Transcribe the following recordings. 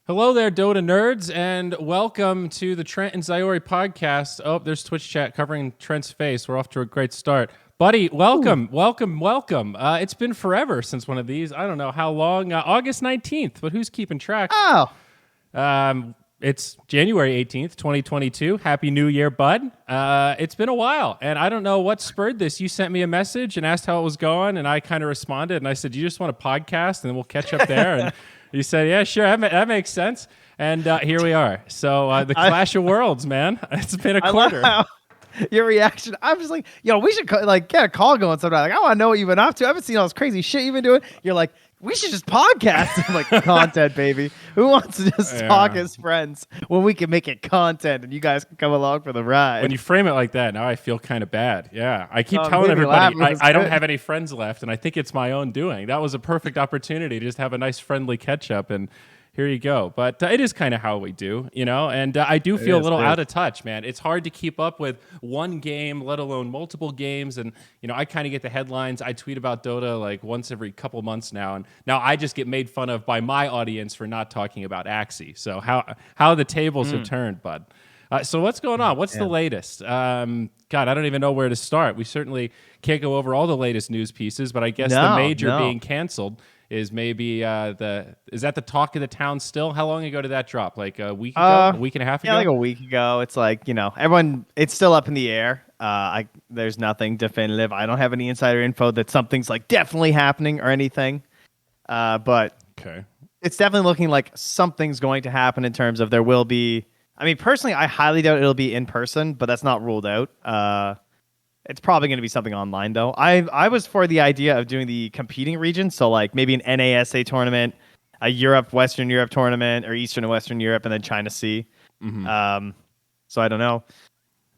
Hello there, Dota nerds, and welcome to the Trent and Zyori podcast. Oh, there's Twitch chat covering Trent's face. We're off to a great start. Buddy, welcome. It's been forever since one of these. I don't know how long. August 19th, but who's keeping track? Oh. It's January 18th, 2022. Happy New Year, bud. It's been a while, and I don't know what spurred this. You sent me a message and asked how it was going, and I kind of responded, and I said, you just want a podcast, and then we'll catch up there, and you said, yeah, sure, that makes sense. And here we are. So the Clash of Worlds, man. It's been a quarter. Your reaction, I'm just like, we should get a call going sometime. Like, I want to know what you've been up to. I haven't seen all this crazy shit you've been doing. You're like, we should just podcast. I'm like, content, baby. Who wants to just talk as friends when we can make it content and you guys can come along for the ride? When you frame it like that, now I feel kind of bad. Yeah, I keep telling everybody I don't have any friends left, and I think it's my own doing. That was a perfect opportunity to just have a nice friendly catch up, and here you go. But it is kind of how we do, and I do feel a little out of touch, man. It's hard to keep up with one game, let alone multiple games. And, I kind of get the headlines. I tweet about Dota like once every couple months now. And now I just get made fun of by my audience for not talking about Axie. So how the tables have turned, bud. So what's going on? What's the latest? God, I don't even know where to start. We certainly can't go over all the latest news pieces, but I guess the major being canceled is maybe is that the talk of the town still? How long ago did that drop? Like a week ago? A week and a half ago? Yeah, like a week ago. It's like, everyone, it's still up in the air. There's nothing definitive. I don't have any insider info that something's like definitely happening or anything. But okay, it's definitely looking like something's going to happen in terms of there will be. I mean, personally, I highly doubt it'll be in person, but that's not ruled out. It's probably going to be something online, though. I was for the idea of doing the competing regions, so like maybe an NASA tournament, a Western Europe tournament, or Eastern and Western Europe, and then China Sea. Mm-hmm. So I don't know.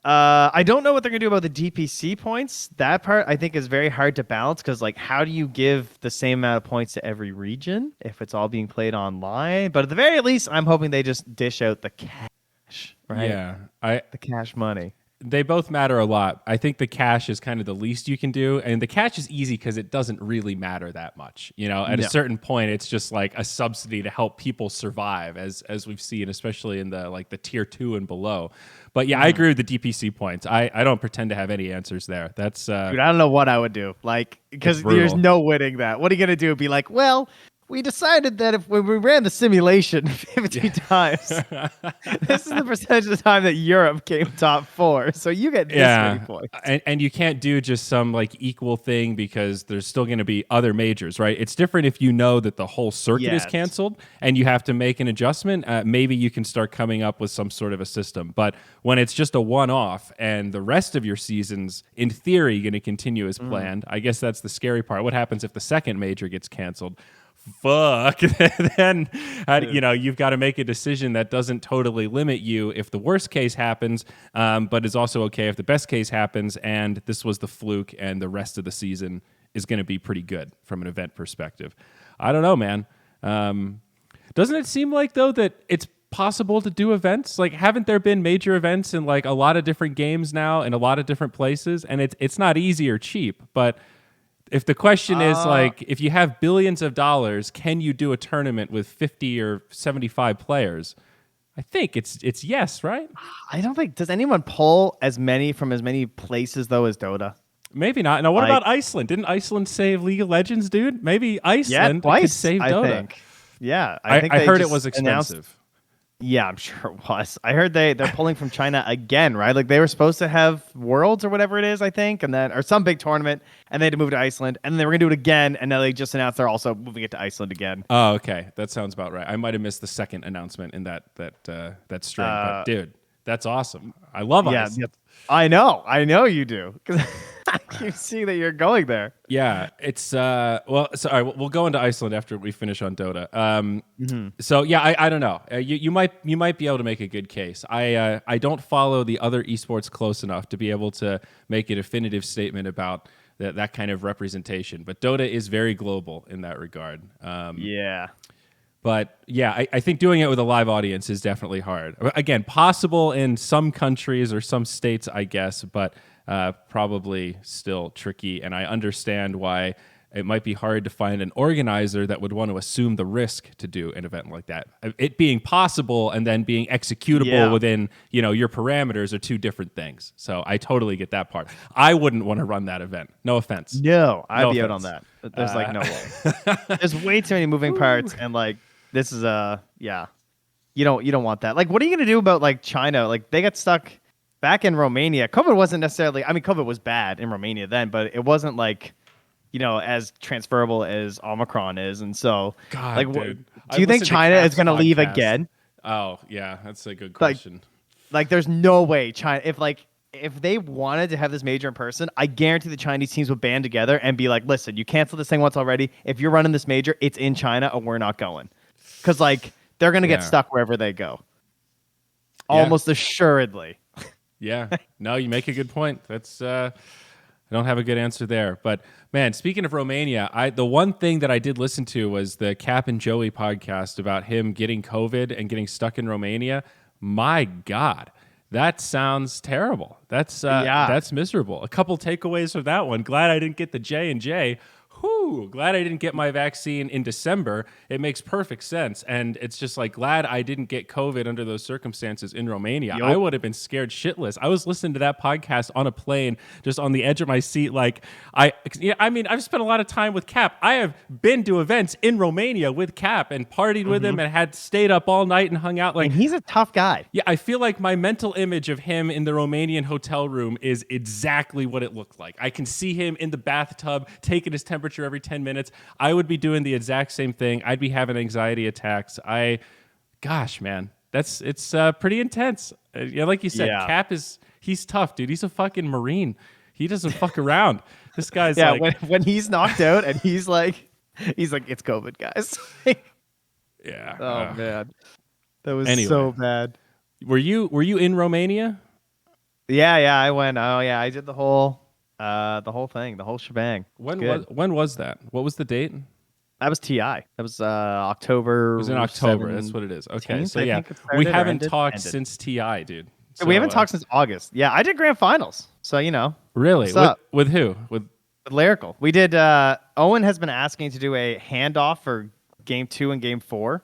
I don't know what they're going to do about the DPC points. That part, I think, is very hard to balance because, like, how do you give the same amount of points to every region if it's all being played online? But at the very least, I'm hoping they just dish out the cash, right? Yeah. The cash money. They both matter a lot. I think the cash is kind of the least you can do, and the cash is easy because it doesn't really matter that much. At a certain point, it's just like a subsidy to help people survive, as we've seen, especially in the tier 2 and below. But yeah, I agree with the DPC points. I don't pretend to have any answers there. That's dude, I don't know what I would do, because there's no winning that. What are you gonna do? Be like, well, we decided that when we ran the simulation 50 times, this is the percentage of the time that Europe came top 4. So you get this many points. And you can't do just some equal thing because there's still going to be other majors, right? It's different if you know that the whole circuit is canceled and you have to make an adjustment. Maybe you can start coming up with some sort of a system. But when it's just a one-off and the rest of your season's, in theory, going to continue as planned, I guess that's the scary part. What happens if the second major gets canceled? Fuck. Then you've got to make a decision that doesn't totally limit you if the worst case happens, but is also okay if the best case happens and this was the fluke and the rest of the season is going to be pretty good from an event perspective. I don't know, man. Doesn't it seem like, though, that it's possible to do events? Like, haven't there been major events in a lot of different games now in a lot of different places? And it's not easy or cheap, but if the question is if you have billions of dollars, can you do a tournament with 50 or 75 players? I think it's yes, right? I don't think, does anyone pull as many from as many places though as Dota? Maybe not. Now, what about Iceland? Didn't Iceland save League of Legends, dude? Maybe Iceland could save Dota. I think. Yeah, I think I heard it was expensive. Yeah, I'm sure it was. I heard they're pulling from China again, right? Like they were supposed to have Worlds or whatever it is, I think, and then or some big tournament, and they had to move to Iceland, and then they were gonna do it again, and now they just announced they're also moving it to Iceland again. Oh, okay, that sounds about right. I might have missed the second announcement in that string, but dude, that's awesome. I love Iceland. Yeah, I know you do. I keep seeing that you're going there. Yeah, it's all right, we'll go into Iceland after we finish on Dota. So yeah, I don't know. You might be able to make a good case. I don't follow the other esports close enough to be able to make a definitive statement about that kind of representation. But Dota is very global in that regard. Yeah. But yeah, I think doing it with a live audience is definitely hard. Again, possible in some countries or some states, I guess, but probably still tricky. And I understand why it might be hard to find an organizer that would want to assume the risk to do an event like that. It being possible and then being executable within, your parameters are two different things. So I totally get that part. I wouldn't want to run that event. No offense. No, I'd be out on that. There's like no way. There's way too many moving parts, and like this is you don't want that. Like, what are you gonna do about like China? Like they got stuck back in Romania. COVID wasn't necessarily. I mean, COVID was bad in Romania then, but it wasn't like, as transferable as Omicron is. And so, God, like, dude. Do you think China is going to leave again? Oh, yeah, that's a good question. Like, there's no way China, if they wanted to have this major in person, I guarantee the Chinese teams would band together and be like, listen, you canceled this thing once already. If you're running this major, it's in China or we're not going. Because, like, they're going to get stuck wherever they go. Almost assuredly. Yeah. No, you make a good point. That's I don't have a good answer there. But man, speaking of Romania, the one thing that I did listen to was the Cap and Joey podcast about him getting COVID and getting stuck in Romania. My God, that sounds terrible. That's miserable. A couple takeaways from that one. Glad I didn't get the J&J. Glad I didn't get my vaccine in December. It makes perfect sense. And it's just like, glad I didn't get COVID under those circumstances in Romania. Yep. I would have been scared shitless. I was listening to that podcast on a plane, just on the edge of my seat. Like, I've spent a lot of time with Cap. I have been to events in Romania with Cap and partied with him and had stayed up all night and hung out. Like, and he's a tough guy. Yeah, I feel like my mental image of him in the Romanian hotel room is exactly what it looked like. I can see him in the bathtub taking his temperature every 10 minutes. I would be doing the exact same thing. I'd be having anxiety attacks. Gosh, man, it's pretty intense. Like you said, Cap he's tough, dude. He's a fucking Marine. He doesn't fuck around. This guy's like, when he's knocked out and he's like, it's COVID, guys. Yeah. Oh man, that was so bad. Were you in Romania? Yeah, I went. Oh yeah, I did the whole thing, the whole shebang. When was that? What was the date? That was TI. That was October. It was in October. That's what it is. Okay, so yeah, we haven't talked since TI, dude. So, we haven't talked since August. Yeah, I did grand finals. So Really? With who? With Lyrical. We did. Owen has been asking to do a handoff for Game 2 and Game 4.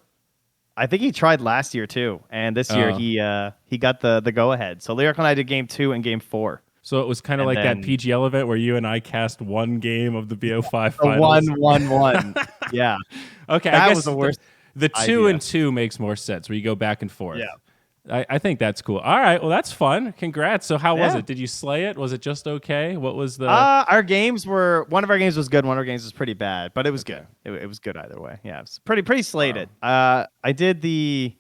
I think he tried last year too, and this year he got the go ahead. So Lyrical and I did Game 2 and Game 4. So it was kind of like that PGL event where you and I cast one game of the BO5 finals. 1-1-1. Yeah. Okay, that I guess was the worst. The 2 and 2 makes more sense, where you go back and forth. Yeah. I think that's cool. All right, well, that's fun. Congrats. So how was it? Did you slay it? Was it just okay? What was the... Our games were... One of our games was good. One of our games was pretty bad, but it was good. It was good either way. Yeah, it was pretty slated. Wow. I did the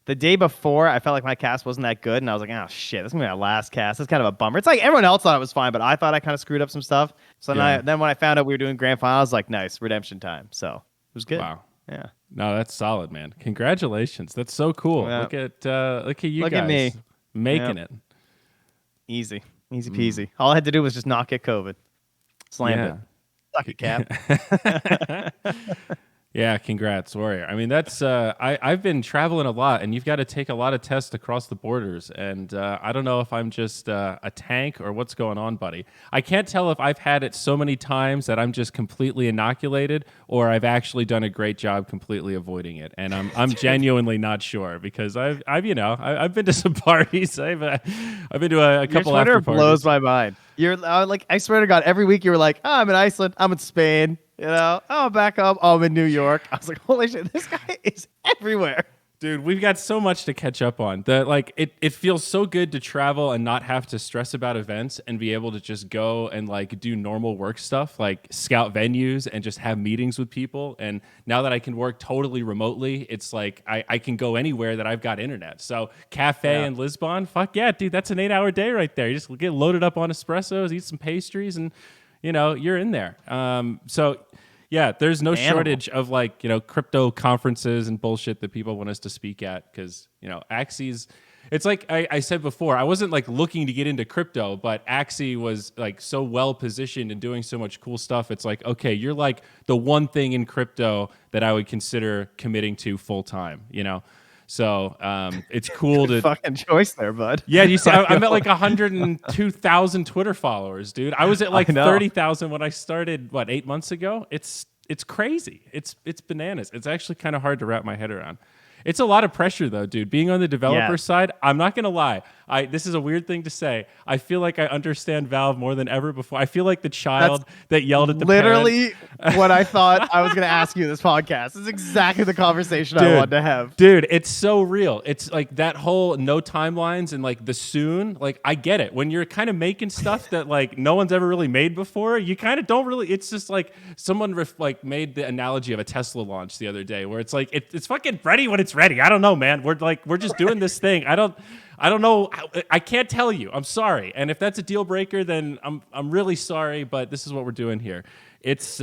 day before. I felt like my cast wasn't that good, and I was like, oh, shit, this is going to be my last cast. That's kind of a bummer. It's like everyone else thought it was fine, but I thought I kind of screwed up some stuff. So then when I found out we were doing grand finals, I was like, nice, redemption time. So it was good. Wow. Yeah. No, that's solid, man. Congratulations. That's so cool. Yeah. Look at you Look guys at me making it. Easy peasy. All I had to do was just not get COVID. Slammed it. Suck it, Cap. Yeah, congrats, Warrior. I mean, that's I've been traveling a lot, and you've got to take a lot of tests across the borders, and I don't know if I'm just a tank or what's going on, buddy. I can't tell if I've had it so many times that I'm just completely inoculated, or I've actually done a great job completely avoiding it, and I'm genuinely not sure, because I've been to some parties. I've been to a couple after parties. Blows my mind. You're like, I swear to God, every week you were like, oh, I'm in Iceland, I'm in Spain. I'm back up. I'm in New York. I was like, holy shit, this guy is everywhere. Dude, we've got so much to catch up on. It feels so good to travel and not have to stress about events and be able to just go and like do normal work stuff, like scout venues and just have meetings with people. And now that I can work totally remotely, it's like I can go anywhere that I've got internet. So cafe in Lisbon, fuck yeah, dude, that's an 8-hour day right there. You just get loaded up on espressos, eat some pastries, and you're in there. So yeah, there's no shortage of crypto conferences and bullshit that people want us to speak at, because Axie's. It's like I said before, I wasn't like looking to get into crypto, but Axie was like so well positioned and doing so much cool stuff. It's like, okay, you're like the one thing in crypto that I would consider committing to full time. So it's cool to fucking choice there, bud. Yeah, you see, I'm at like 102,000 Twitter followers, dude. I was at like 30,000 when I started. 8 months ago? It's crazy. It's bananas. It's actually kind of hard to wrap my head around. It's a lot of pressure, though, dude. Being on the developer side, I'm not going to lie. This is a weird thing to say. I feel like I understand Valve more than ever before. I feel like the child that yelled at the literally what I thought I was going to ask you in this podcast. This is exactly the conversation I wanted to have. Dude, it's so real. It's like that whole no timelines and like the soon. Like, I get it. When you're kind of making stuff that like no one's ever really made before, you kind of don't really. It's just like someone made the analogy of a Tesla launch the other day where it's like it's fucking ready when it's ready. I don't know, man. We're just doing this thing. I don't know. I can't tell you. I'm sorry. And if that's a deal breaker, then I'm really sorry. But this is what we're doing here. It's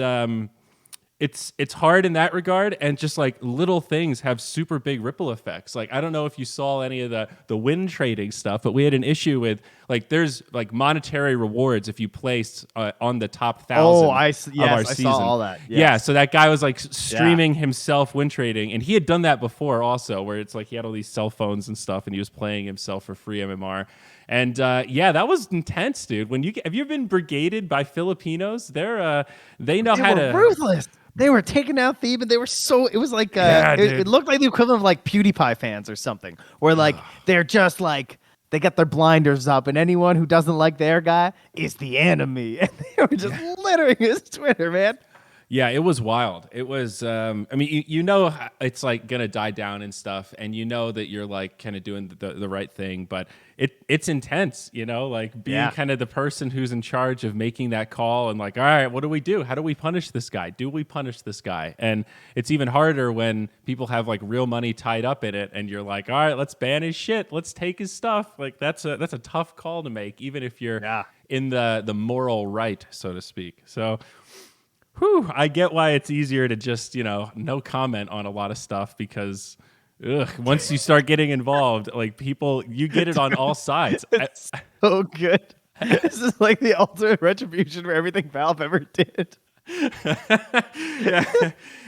hard in that regard, and just like little things have super big ripple effects. Like, I don't know if you saw any of the win trading stuff, but we had an issue with like there's like monetary rewards if you placed on the top 1,000 of our season. I saw all that. Yes. Yeah, so that guy was like streaming himself win trading, and he had done that before also, where it's like he had all these cell phones and stuff, and he was playing himself for free MMR. And that was intense, dude. Have you been brigaded by Filipinos? They know how to ruthless. They were taking out Thebe, and they were so. It was like it looked like the equivalent of like PewDiePie fans or something, where like they're just like they got their blinders up, and anyone who doesn't like their guy is the enemy, and they were just littering his Twitter, man. Yeah, it was wild. It was, I mean, you know, it's like going to die down and stuff, and you know that you're like kind of doing the right thing, but it's intense, you know, like being kind of the person who's in charge of making that call and like, all right, what do we do? How do we punish this guy? Do we punish this guy? And it's even harder when people have like real money tied up in it, and you're like, all right, let's ban his shit. Let's take his stuff. Like that's a tough call to make, even if you're in the moral right, so to speak. So I get why it's easier to just, no comment on a lot of stuff because once you start getting involved, like you get it on all sides. It's so good. This is like the ultimate retribution for everything Valve ever did.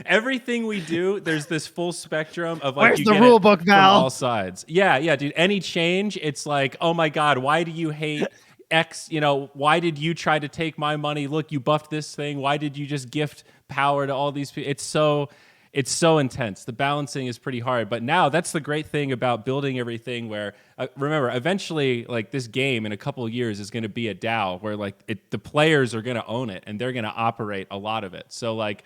Everything we do, there's this full spectrum of like where's the rule book, Valve? From all sides. Yeah, dude. Any change, it's like, oh my God, why do you hate X, why did you try to take my money? Look, you buffed this thing. Why did you just gift power to all these people? It's so intense. The balancing is pretty hard. But now that's the great thing about building everything where, remember, eventually, like this game in a couple of years is going to be a DAO where like the players are going to own it and they're going to operate a lot of it. So like,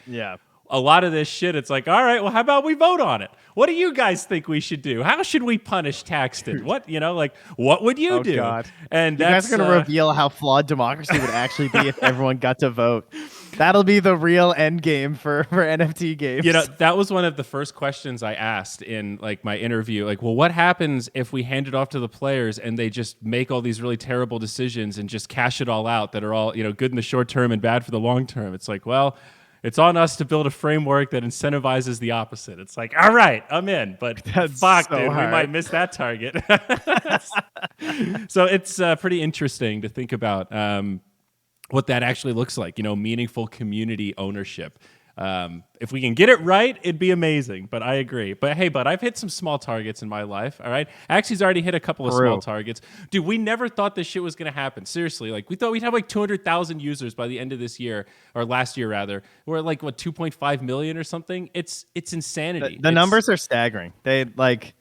a lot of this shit, it's like, all right, well, how about we vote on it? What do you guys think we should do? How should we punish Taxton? What, what would you do? God. And you guys are going to reveal how flawed democracy would actually be if everyone got to vote. That'll be the real end game for NFT games. That was one of the first questions I asked in like my interview. Like, well, what happens if we hand it off to the players and they just make all these really terrible decisions and just cash it all out that are all, good in the short term and bad for the long term? It's like, well, it's on us to build a framework that incentivizes the opposite. It's like, all right, I'm in, but fuck, dude, we might miss that target. So it's pretty interesting to think about what that actually looks like, meaningful community ownership. If we can get it right, it'd be amazing. But I agree. But hey, I've hit some small targets in my life. All right, Axie's already hit a couple of small targets. Dude, we never thought this shit was gonna happen. Seriously, like we thought we'd have like 200,000 users by the end of this year, or last year rather. We're at like 2.5 million or something. It's insanity. The numbers are staggering. They like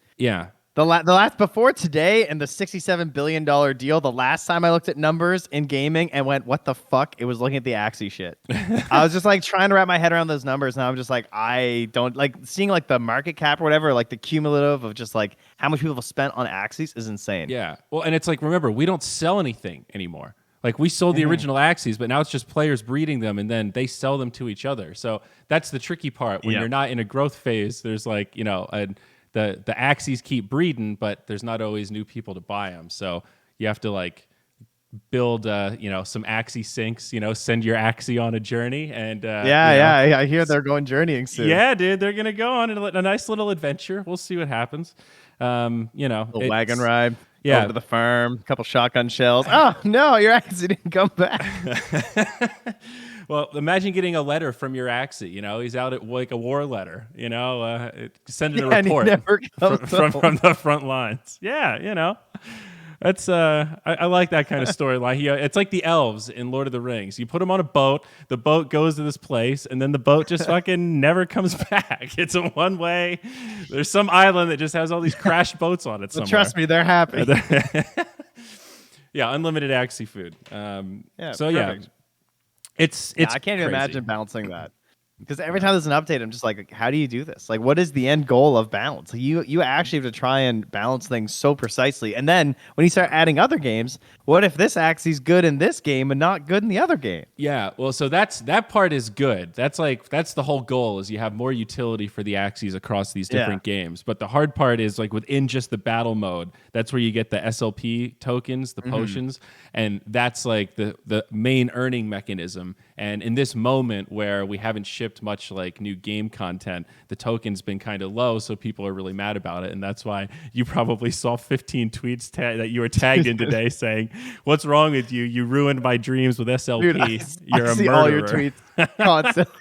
The last before today and the $67 billion deal, the last time I looked at numbers in gaming and went, what the fuck? It was looking at the Axie shit. I was just like trying to wrap my head around those numbers, and I'm just like, I don't like seeing like the market cap or whatever, like the cumulative of just like how much people have spent on Axies is insane. Yeah. Well, and it's like, remember, we don't sell anything anymore. Like we sold the original Axies, but now it's just players breeding them and then they sell them to each other. So that's the tricky part. When you're not in a growth phase, there's like, the Axies keep breeding, but there's not always new people to buy them. So you have to like build, some Axie syncs, send your Axie on a journey. And I hear they're going journeying soon. Yeah, dude, they're going to go on a nice little adventure. We'll see what happens. A wagon ride. Yeah. Over to the farm, a couple shotgun shells. Oh, no, your Axie didn't come back. Well, imagine getting a letter from your Axie. You know, he's out at like a war letter. You know, sending a report from the front lines. Yeah, you know. That's I like that kind of storyline. It's like the elves in Lord of the Rings. You put them on a boat, the boat goes to this place, and then the boat just fucking never comes back. It's a one way. There's some island that just has all these crashed boats on it somewhere. Trust me, they're happy. Yeah, unlimited Axie food. So perfect. It's I can't even imagine balancing that. Because every time there's an update, I'm just like, how do you do this? Like, what is the end goal of balance? You actually have to try and balance things so precisely. And then when you start adding other games, what if this Axie's good in this game and not good in the other game? Yeah, well, so that part is good. That's the whole goal is you have more utility for the Axies across these different games. But the hard part is like within just the battle mode, that's where you get the SLP tokens, the potions, and that's like the main earning mechanism. And in this moment where we haven't shipped much like new game content, the token's been kind of low, so people are really mad about it, and that's why you probably saw 15 tweets that you were tagged in today saying, "What's wrong with you? You ruined my dreams with SLP. Dude, You're I a see murderer." all your tweets constantly.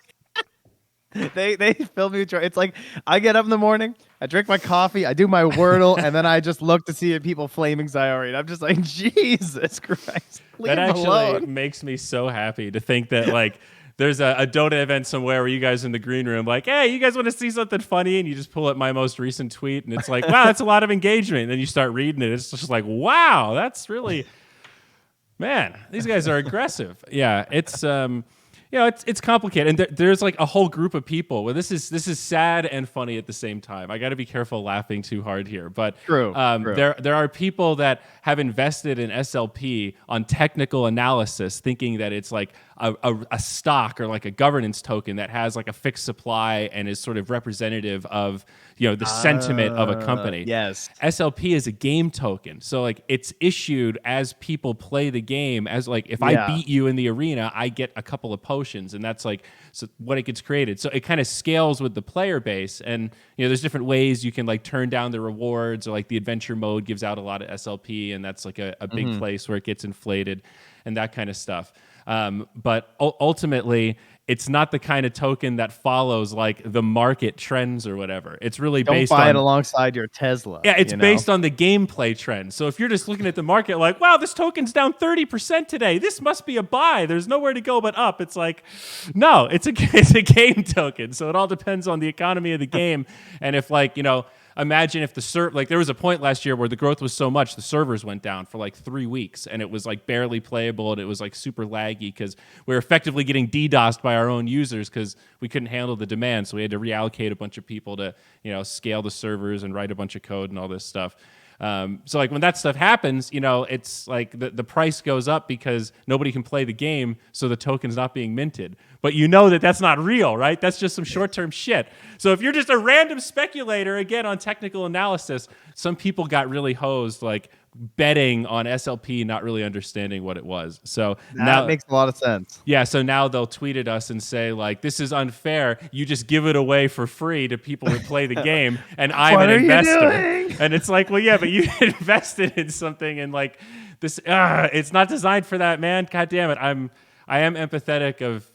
They fill me with joy. It's like I get up in the morning, I drink my coffee, I do my Wordle, and then I just look to see people flaming Zyori. And I'm just like, Jesus Christ. That actually makes me so happy to think that like there's a Dota event somewhere where you guys in the green room like, hey, you guys want to see something funny? And you just pull up my most recent tweet and it's like, wow, that's a lot of engagement. And then you start reading it. It's just like, wow, that's really, man, these guys are aggressive. Yeah, it's it's complicated, and there's like a whole group of people. Well, this is sad and funny at the same time. I got to be careful laughing too hard here, but true. There are people that have invested in SLP on technical analysis, thinking that it's like a stock or like a governance token that has like a fixed supply and is sort of representative of the sentiment of a company. Yes, SLP is a game token, so like it's issued as people play the game. As like if I beat you in the arena, I get a couple of potions, and that's like what it gets created. So it kind of scales with the player base, and there's different ways you can like turn down the rewards, or like the adventure mode gives out a lot of SLP, and that's like a big place where it gets inflated and that kind of stuff. But ultimately, it's not the kind of token that follows like the market trends or whatever. It's really based on... Don't buy it alongside your Tesla. Yeah, it's based on the gameplay trends. So if you're just looking at the market like, wow, this token's down 30% today, this must be a buy. There's nowhere to go but up. It's like, no, it's a game token. So it all depends on the economy of the game. And if like, imagine if there was a point last year where the growth was so much, the servers went down for like 3 weeks and it was like barely playable and it was like super laggy because we were effectively getting DDoSed by our own users because we couldn't handle the demand. So we had to reallocate a bunch of people to, scale the servers and write a bunch of code and all this stuff. So like when that stuff happens, it's like the price goes up because nobody can play the game, so the token's not being minted. But that's not real, right? That's just some short-term shit. So if you're just a random speculator, again, on technical analysis, some people got really hosed, like betting on SLP, not really understanding what it was. So that makes a lot of sense. Yeah, so now they'll tweet at us and say, like, this is unfair. You just give it away for free to people who play the game, and I'm an investor. And it's like, well, yeah, but you invested in something, and like this, it's not designed for that, man. God damn it. I am empathetic of,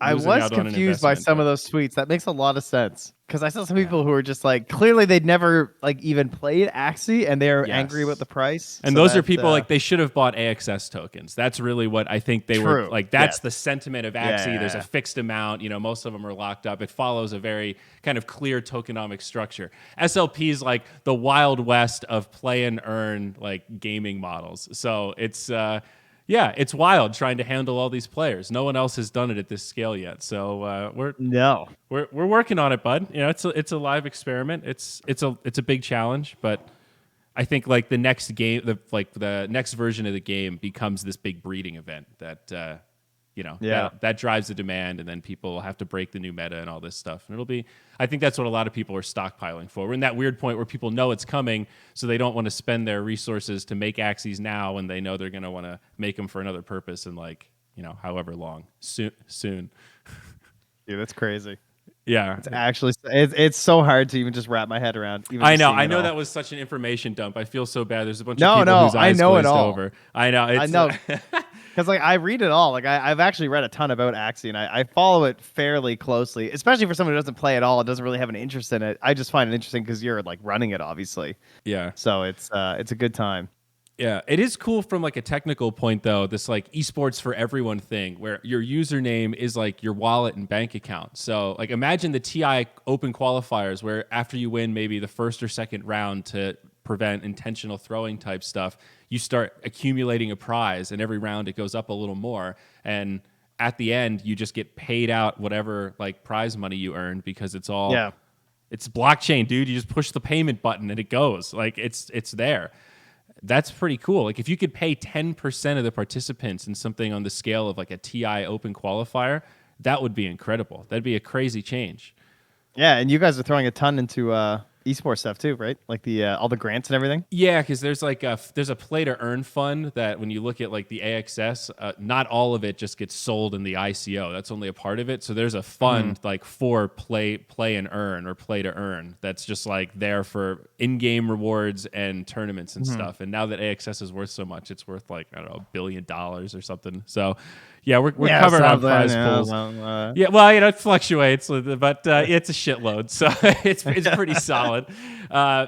I was confused by some of those tweets. That makes a lot of sense. Because I saw some people who were just like, clearly they'd never like even played Axie and they're angry about the price. And those are people like they should have bought AXS tokens. That's really what I think they were like. That's the sentiment of Axie. There's a fixed amount. Most of them are locked up. It follows a very kind of clear tokenomic structure. SLP is like the Wild West of play and earn like gaming models. So it's it's wild trying to handle all these players. No one else has done it at this scale yet. So we're working on it, bud. It's a live experiment. It's a big challenge, but I think like the next game, the next version of the game becomes this big breeding event that that drives the demand, and then people will have to break the new meta and all this stuff. And I think that's what a lot of people are stockpiling for. We're in that weird point where people know it's coming, so they don't want to spend their resources to make Axies now when they know they're going to want to make them for another purpose in however long. Soon. Dude, that's crazy. Yeah, it's actually it's so hard to even just wrap my head around. I know that was such an information dump. I feel so bad. There's a bunch of people whose eyes glazed over. I know. Because like I read it all. Like I've actually read a ton about Axie, and I follow it fairly closely, especially for someone who doesn't play at all and doesn't really have an interest in it. I just find it interesting because you're like running it, obviously. Yeah. So it's a good time. Yeah, it is cool from like a technical point though, this like esports for everyone thing where your username is like your wallet and bank account. So like imagine the TI open qualifiers where after you win maybe the first or second round to prevent intentional throwing type stuff, you start accumulating a prize and every round it goes up a little more. And at the end you just get paid out whatever like prize money you earned because it's all it's blockchain, dude. You just push the payment button and it goes. Like it's there. That's pretty cool. Like if you could pay 10% of the participants in something on the scale of like a TI open qualifier, that would be incredible. That'd be a crazy change. Yeah, and you guys are throwing a ton into esports stuff too, right? Like the all the grants and everything. Yeah, because there's like there's a play to earn fund that when you look at like the AXS, not all of it just gets sold in the ICO. That's only a part of it. So there's a fund like for play and earn or play to earn that's just like there for in-game rewards and tournaments and stuff. And now that AXS is worth so much, it's worth like I don't know $1 billion or something. So yeah, we're covered on prize pools. Yeah, well, you know, it fluctuates, but it's a shitload, so it's pretty solid.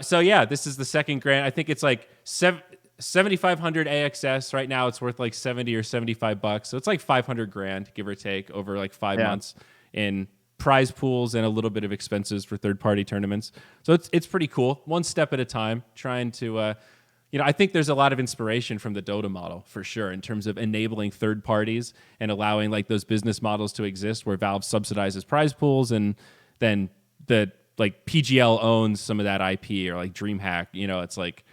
So yeah, this is the second grant. I think it's like 7,500 AXS right now. It's worth like 70 or $75, so it's like 500 grand, give or take, over like 5 months in prize pools and a little bit of expenses for third-party tournaments. So it's pretty cool. One step at a time, trying to. You know, I think there's a lot of inspiration from the Dota model for sure in terms of enabling third parties and allowing like those business models to exist where Valve subsidizes prize pools and then the like PGL owns some of that IP or like DreamHack. You know, it's like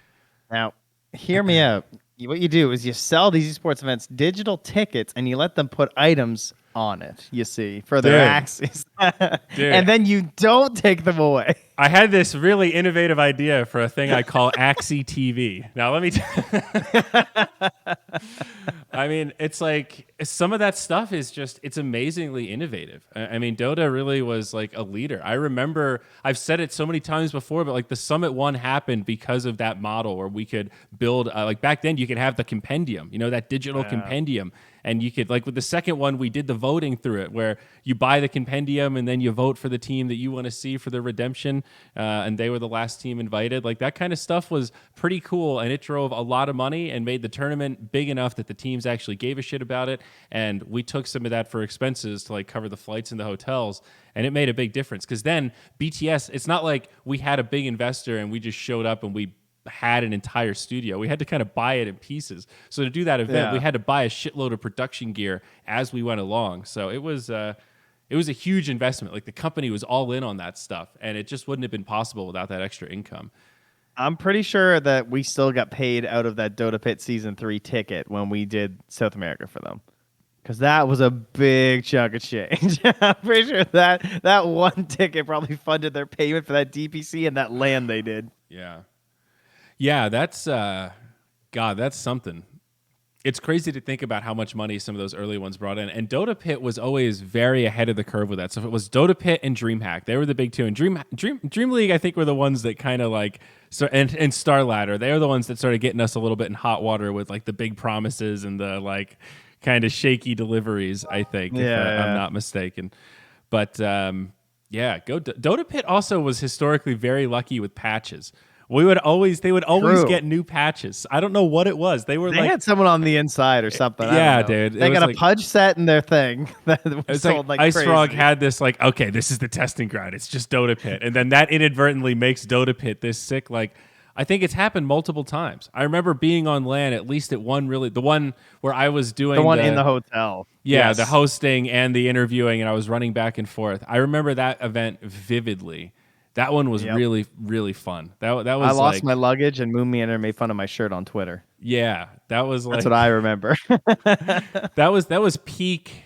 now hear me out. What you do is you sell these esports events digital tickets and you let them put items on it, you see, for their Axies. And then you don't take them away. I had this really innovative idea for a thing I call Axie TV. Now, let me I mean, it's like some of that stuff is just, it's amazingly innovative. I mean, Dota really was like a leader. I remember, I've said it so many times before, but like the Summit 1 happened because of that model where we could build, like back then you could have the compendium, you know, that digital compendium. And you could, like with the second one, we did the voting through it where you buy the compendium and then you vote for the team that you want to see for the redemption. And they were the last team invited. Like that kind of stuff was pretty cool. And it drove a lot of money and made the tournament big enough that the teams actually gave a shit about it. And we took some of that for expenses to like cover the flights and the hotels. And it made a big difference because then BTS, it's not like we had a big investor and we just showed up and we had an entire studio. We had to kind of buy it in pieces. So to do that event, we had to buy a shitload of production gear as we went along. So it was a huge investment. Like the company was all in on that stuff, and it just wouldn't have been possible without that extra income. I'm pretty sure that we still got paid out of that Dota Pit Season 3 ticket when we did South America for them. Because that was a big chunk of change. I'm pretty sure that one ticket probably funded their payment for that DPC and that land they did. Yeah. Yeah, that's God, that's something. It's crazy to think about how much money some of those early ones brought in. And Dota Pit was always very ahead of the curve with that. So if it was Dota Pit and DreamHack, they were the big two. And Dream League, I think, were the ones that kind of like, so and Star Ladder, they were the ones that started getting us a little bit in hot water with like the big promises and the like kind of shaky deliveries, I think, if I'm not mistaken. But Dota Pit also was historically very lucky with patches. They would always get new patches. I don't know what it was. They had someone on the inside or something. Yeah, dude. They got a pudge set in their thing that was sold like Ice crazy. Frog had this like, okay, this is the testing ground. It's just Dota Pit. And then that inadvertently makes Dota Pit this sick. Like, I think it's happened multiple times. I remember being on LAN at least at one the one where I was doing the one in the hotel. Yeah, the hosting and the interviewing, and I was running back and forth. I remember that event vividly. That one was really, really fun. That was. I lost my luggage, and Moon Meander made fun of my shirt on Twitter. Yeah, that was like. That's what I remember. that was peak.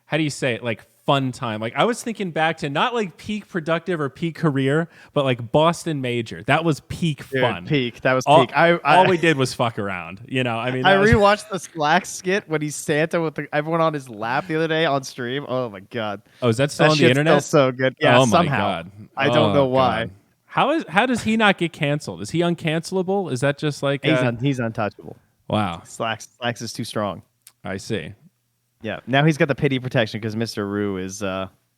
How do you say it? Like fun time. Like I was thinking back to not like peak productive or peak career, but like Boston Major. That was peak fun. Peak. That was peak. All we did was fuck around. You know, I mean, I rewatched the Slack skit when he's Santa with everyone on his lap the other day on stream. Oh my god. Oh, is that still on the internet? Still so good. Yeah, oh somehow. My god. I don't know why. God. How does he not get canceled? Is he uncancelable? Is that just like he's untouchable? Wow. Slacks is too strong. I see. Yeah. Now he's got the pity protection because Mr. Roo is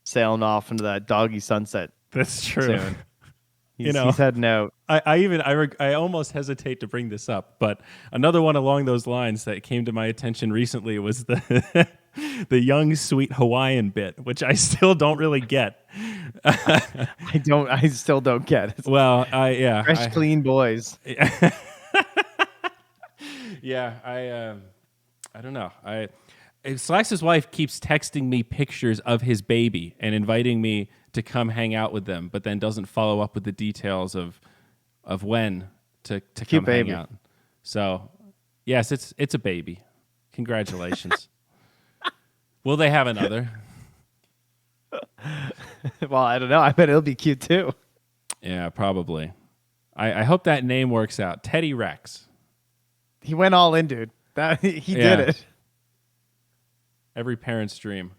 sailing off into that doggy sunset That's true. soon. He's heading out. I almost hesitate to bring this up, but another one along those lines that came to my attention recently was the the young sweet Hawaiian bit, which I still don't really get. I still don't get it. Well, Fresh, clean boys. Yeah, I don't know. Slax's wife keeps texting me pictures of his baby and inviting me to come hang out with them, but then doesn't follow up with the details of when to come hang out. So, yes, it's a baby. Congratulations. Will they have another? Well, I don't know. I bet it'll be cute too. Yeah, probably. I hope that name works out. Teddy Rex. He went all in, dude. He did it. Every parent's dream.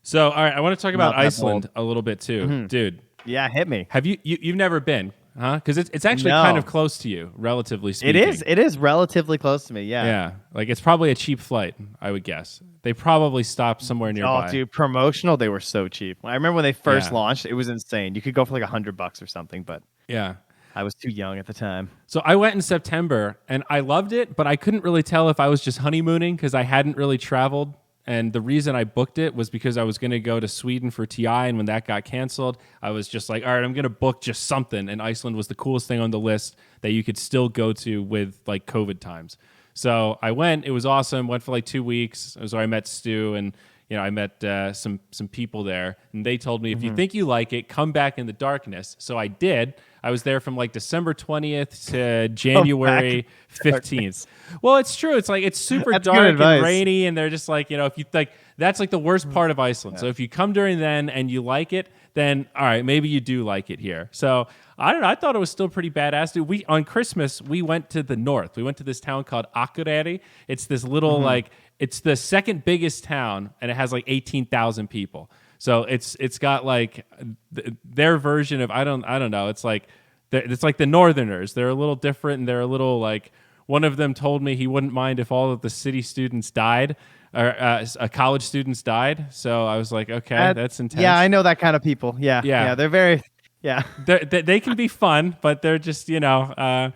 So, all right, I want to talk about Iceland a little bit too, dude. Yeah, hit me. Have you've never been, huh? Because it's actually kind of close to you, relatively speaking. It is relatively close to me. Yeah. Yeah, like it's probably a cheap flight, I would guess. They probably stopped somewhere nearby. Oh, dude, promotional. They were so cheap. I remember when they first launched, it was insane. You could go for like $100 or something, but yeah. I was too young at the time. So I went in September and I loved it, but I couldn't really tell if I was just honeymooning because I hadn't really traveled. And the reason I booked it was because I was going to go to Sweden for TI. And when that got canceled, I was just like, all right, I'm going to book just something. And Iceland was the coolest thing on the list that you could still go to with like COVID times. So I went. It was awesome. Went for like 2 weeks. It was where I met Stu and I met some people there. And they told me, if you think you like it, come back in the darkness. So I did. I was there from like December 20th to January 15th. Well, it's true. It's like it's super dark and rainy, and they're just like, if you like, that's like the worst part of Iceland. So if you come during then and you like it, then all right, maybe you do like it here. So I don't know. I thought it was still pretty badass. Dude, on Christmas we went to the north. We went to this town called Akureyri. It's this little it's the second biggest town, and it has like 18,000 people. So it's got like their version of I don't know. It's like the Northerners. They're a little different, and they're a little like one of them told me he wouldn't mind if all of the city students died or college students died. So I was like, okay, that's intense. Yeah, I know that kind of people. Yeah, they're very they can be fun, but they're just the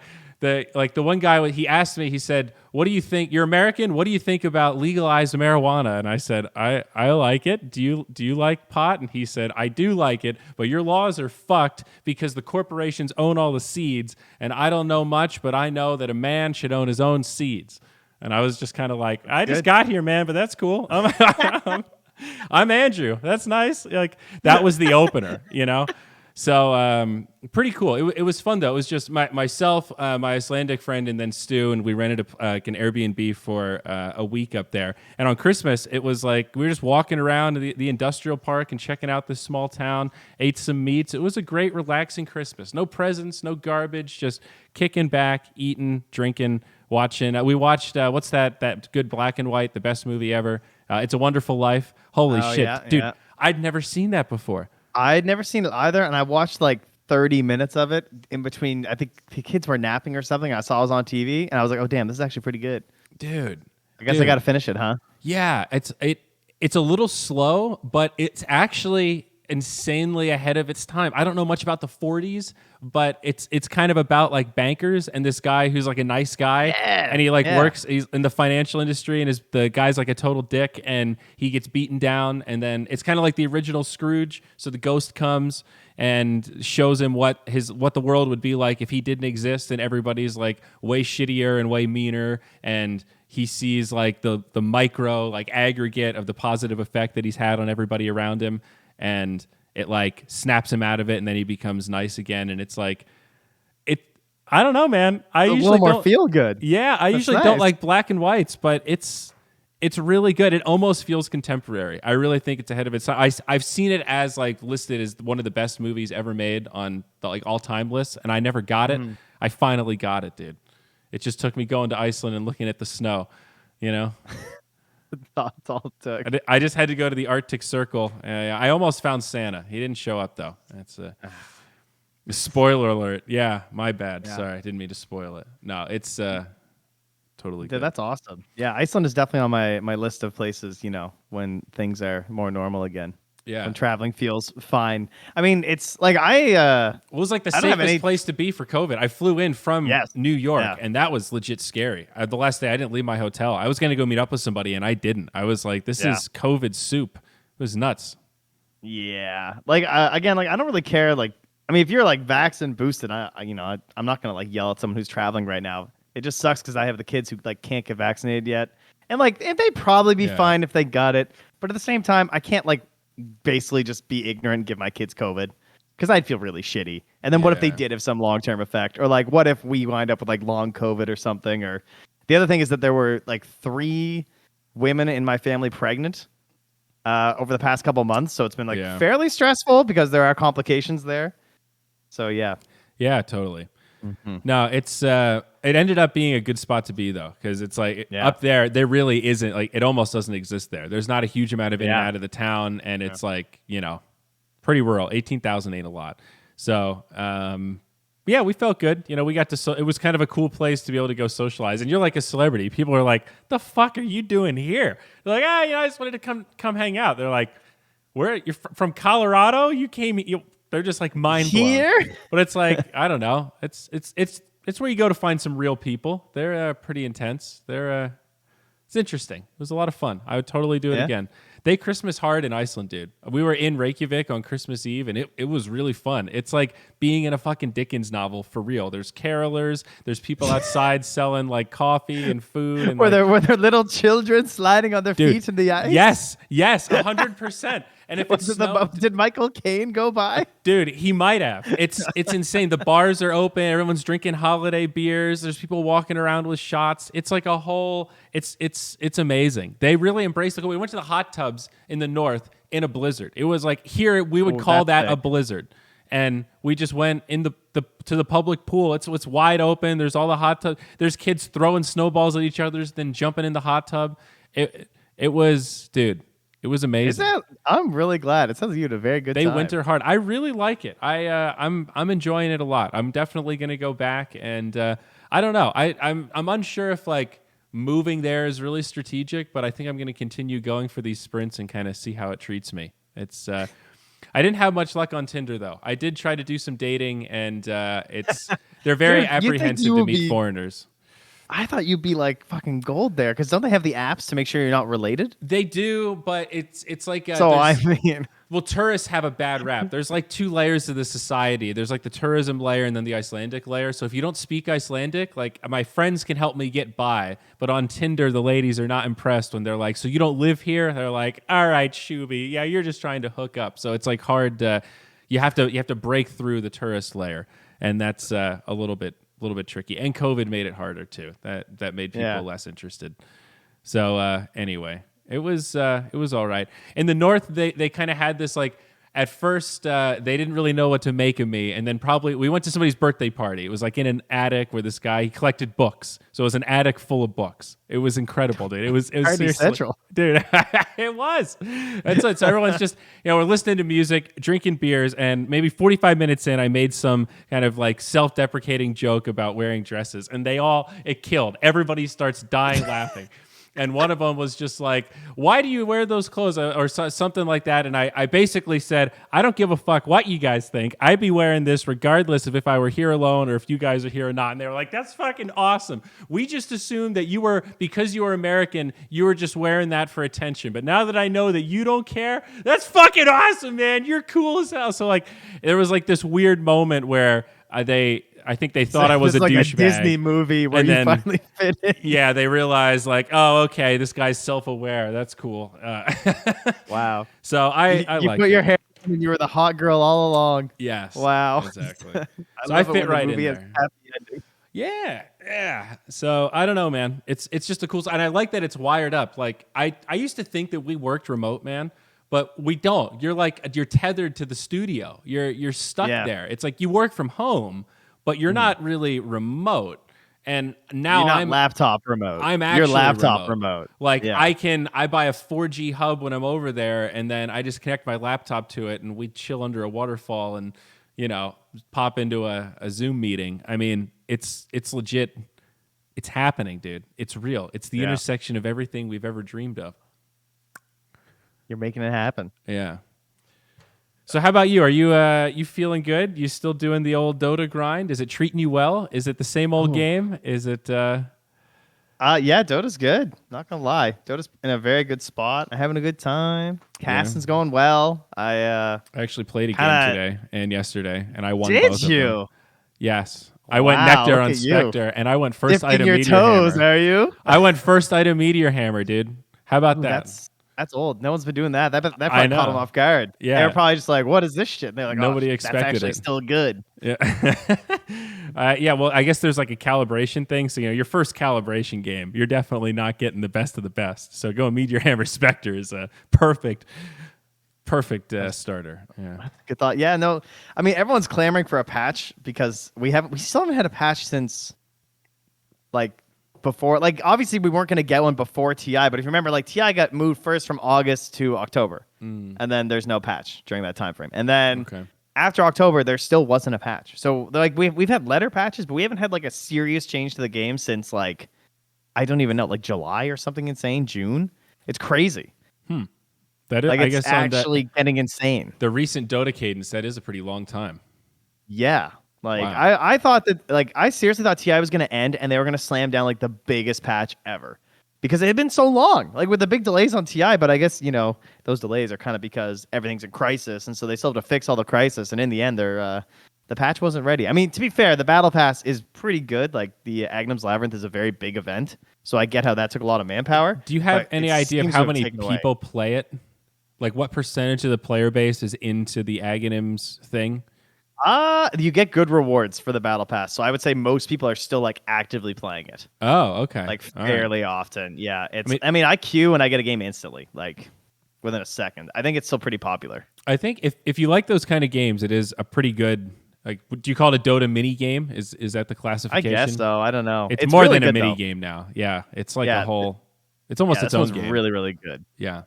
one guy, he asked me, he said, what do you think? You're American. What do you think about legalized marijuana? And I said, I like it. Do you like pot? And he said, I do like it, but your laws are fucked because the corporations own all the seeds. And I don't know much, but I know that a man should own his own seeds. And I was just kind of like, I just got here, man, but that's cool. I'm Andrew. That's nice. Like that was the opener, So pretty cool. It was fun though. It was just myself, my Icelandic friend, and then Stu, and we rented an Airbnb for a week up there. And on Christmas, it was like we were just walking around the industrial park and checking out this small town. Ate some meats. It was a great, relaxing Christmas. No presents, no garbage. Just kicking back, eating, drinking, watching. We watched what's that good black and white, the best movie ever. It's a Wonderful Life. Holy shit, dude! Yeah. I'd never seen that before. I'd never seen it either, and I watched like 30 minutes of it in between. I think the kids were napping or something. I saw it was on TV, and I was like, "Oh damn, this is actually pretty good, dude." I guess I got to finish it, huh? Yeah, it's a little slow, but it's actually insanely ahead of its time. I don't know much about the 40s, but it's kind of about like bankers and this guy who's like a nice guy, and he works. He's in the financial industry, and the guy's like a total dick, and he gets beaten down, and then it's kind of like the original Scrooge. So the ghost comes and shows him what the world would be like if he didn't exist, and everybody's like way shittier and way meaner, and he sees like the micro like aggregate of the positive effect that he's had on everybody around him. And it like snaps him out of it, and then he becomes nice again. And it's like, I don't know, man. I usually a little more feel good. Yeah, I usually don't like black and whites, but it's really good. It almost feels contemporary. I really think it's ahead of its time. I've seen it as like listed as one of the best movies ever made on the like all time list, and I never got it. I finally got it, dude. It just took me going to Iceland and looking at the snow, That's all it took. I just had to go to the Arctic Circle. I almost found Santa. He didn't show up though. That's a spoiler alert. Yeah, my bad. Yeah. Sorry, I didn't mean to spoil it. No, it's totally Dude, good. that's awesome. Yeah, Iceland is definitely on my list of places, when things are more normal again. Yeah. When traveling feels fine. I mean, it's like It was like the I don't have safest any. place to be for COVID. I flew in from Yes. New York, Yeah. and that was legit scary. The last day, I didn't leave my hotel. I was going to go meet up with somebody, and I didn't. I was like, this Yeah. is COVID soup. It was nuts. Yeah. Like again, like I don't really care. Like I mean, if you're like vaxxed and boosted, I'm not gonna like yell at someone who's traveling right now. It just sucks because I have the kids who like can't get vaccinated yet, and like they'd probably be Yeah. fine if they got it. But at the same time, I can't like basically just be ignorant and give my kids COVID because I'd feel really shitty. And then what if they Yeah. did have some long term effect, or like what if we wind up with like long COVID or something? Or the other thing is that there were like 3 women in my family pregnant over the past couple months, so it's been like Yeah. fairly stressful because there are complications there. So yeah. Yeah, totally. No, it ended up being a good spot to be though, because it's like up there really isn't like it almost doesn't exist there. There's not a huge amount of in and out of the town, and it's like pretty rural. 18,000 ain't a lot. So yeah, we felt good. We got to. It was kind of a cool place to be able to go socialize, and you're like a celebrity. People are like, "The fuck are you doing here?" They're like, I just wanted to come hang out." They're like, "Where you're from Colorado? You came." They're just like mind blown. Here? But it's like I don't know. It's where you go to find some real people. They're pretty intense. It's interesting. It was a lot of fun. I would totally do it again. They Christmas hard in Iceland, dude. We were in Reykjavik on Christmas Eve, and it was really fun. It's like being in a fucking Dickens novel for real. There's carolers. There's people outside selling like coffee and food. And Were there little children sliding on their dude, feet in the ice? Yes, 100%. And if Did Michael Caine go by? dude, he might have. It's insane. The bars are open. Everyone's drinking holiday beers. There's people walking around with shots. It's like a whole. It's amazing. They really embraced it. We went to the hot tubs in the north in a blizzard. It was like here we would call that a blizzard, and we just went in to the public pool. It's wide open. There's all the hot tubs. There's kids throwing snowballs at each other, then jumping in the hot tub. It was, dude. It was amazing. I'm really glad. It sounds like you had a very good time. They winter hard. I really like it. I'm enjoying it a lot. I'm definitely gonna go back, and I don't know. I'm unsure if like moving there is really strategic, but I think I'm gonna continue going for these sprints and kind of see how it treats me. It's I didn't have much luck on Tinder though. I did try to do some dating, and they're very apprehensive to meet foreigners. I thought you'd be like fucking gold there, because don't they have the apps to make sure you're not related? They do, but it's like so I mean, well, tourists have a bad rap. There's like 2 layers to the society. There's like the tourism layer and then the Icelandic layer. So if you don't speak Icelandic, like my friends can help me get by, but on Tinder the ladies are not impressed when they're like, "So you don't live here?" They're like, "All right, Shuby, yeah, you're just trying to hook up." So it's like hard. You have to break through the tourist layer, and that's a little bit tricky. And COVID made it harder too. That made people less interested. So anyway, it was all right. In the north, they kind of had this like at first they didn't really know what to make of me, and then probably we went to somebody's birthday party. It was like in an attic where this guy he collected books, so it was an attic full of books. It was incredible, dude. It was seriously central, dude. It was. And so everyone's just we're listening to music, drinking beers, and maybe 45 minutes in, I made some kind of like self-deprecating joke about wearing dresses, and it killed. Everybody starts dying laughing. And one of them was just like, "Why do you wear those clothes?" Or something like that. And I basically said, "I don't give a fuck what you guys think. I'd be wearing this regardless of if I were here alone or if you guys are here or not." And they were like, "That's fucking awesome. We just assumed that because you were American, you were just wearing that for attention. But now that I know that you don't care, that's fucking awesome, man. You're cool as hell." So like, there was like this weird moment where I think they thought I was a like douchebag. a Disney movie where you finally fit in. Yeah, they realized like, oh, okay, this guy's self-aware. That's cool. Wow. So I you like put your hair in and you were the hot girl all along. Yes. Wow. Exactly. I fit right in there. Happy ending. Yeah. So I don't know, man. It's just a cool, and I like that it's wired up. Like I used to think that we worked remote, man. But we don't. You're tethered to the studio. You're stuck there. It's like you work from home, but you're not really remote. And now you're not I'm laptop remote. I'm actually your laptop remote. Like I buy a 4G hub when I'm over there, and then I just connect my laptop to it, and we chill under a waterfall, and pop into a Zoom meeting. I mean, it's legit It's happening, dude. It's real. It's the intersection of everything we've ever dreamed of. You're making it happen. Yeah. So how about you? Are you feeling good? You still doing the old Dota grind? Is it treating you well? Is it the same old game? Is it Yeah, Dota's good. Not gonna lie. Dota's in a very good spot. I'm having a good time. Casting's going well. I actually played a game today and yesterday, and I won both of them. Did you? Yes. I went Nectar on Spectre, and I went first item Meteor Hammer. Are you? I went first item Meteor Hammer, dude. How about that? That's old. No one's been doing that. That probably caught them off guard. Yeah. They were probably just like, what is this shit? And they're like, nobody expected that's actually still good. Yeah. Yeah, well, I guess there's like a calibration thing. So, your first calibration game, you're definitely not getting the best of the best. So going Meteor Hammer Spectre is a perfect starter. Yeah. Good thought. Yeah, no. I mean, everyone's clamoring for a patch because we still haven't had a patch since like before. Like obviously we weren't going to get one before TI, but if you remember, like TI got moved first from August to October. And then there's no patch during that time frame. And then after October there still wasn't a patch. So like we've had letter patches, but we haven't had like a serious change to the game since like I don't even know, like July or something insane, June. It's crazy. That is, like I it's guess actually getting insane. The recent Dota cadence, that is a pretty long time. Yeah. Like I thought that I seriously thought TI was going to end and they were going to slam down like the biggest patch ever because it had been so long, like with the big delays on TI. But I guess, those delays are kind of because everything's in crisis. And so they still have to fix all the crisis. And in the end, the patch wasn't ready. I mean, to be fair, the battle pass is pretty good. Like the Agnum's Labyrinth is a very big event. So I get how that took a lot of manpower. Do you have any idea of how many people play it? Like what percentage of the player base is into the Aghanims thing? You get good rewards for the battle pass. So I would say most people are still like actively playing it. Oh, okay. Like fairly often. Yeah. I queue and I get a game instantly, like within a second. I think it's still pretty popular. I think if you like those kind of games, it is a pretty good, like, do you call it a Dota mini game? Is that the classification? I guess so. I don't know. It's more really than a mini game now. Yeah. It's like a whole, it's almost its own game. Really, really good. Yeah.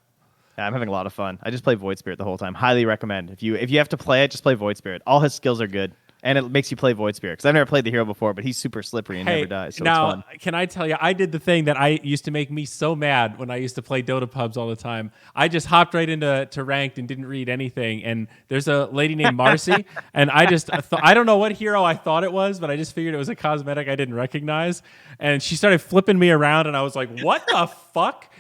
I'm having a lot of fun. I just play Void Spirit the whole time. Highly recommend. If you have to play it, just play Void Spirit. All his skills are good, and it makes you play Void Spirit. Because I've never played the hero before, but he's super slippery and never dies. So now, it's fun. Can I tell you? I did the thing that I used to make me so mad when I used to play Dota pubs all the time. I just hopped right into ranked and didn't read anything. And there's a lady named Marcy, and I just I don't know what hero I thought it was, but I just figured it was a cosmetic I didn't recognize. And she started flipping me around, and I was like, "What the fuck?"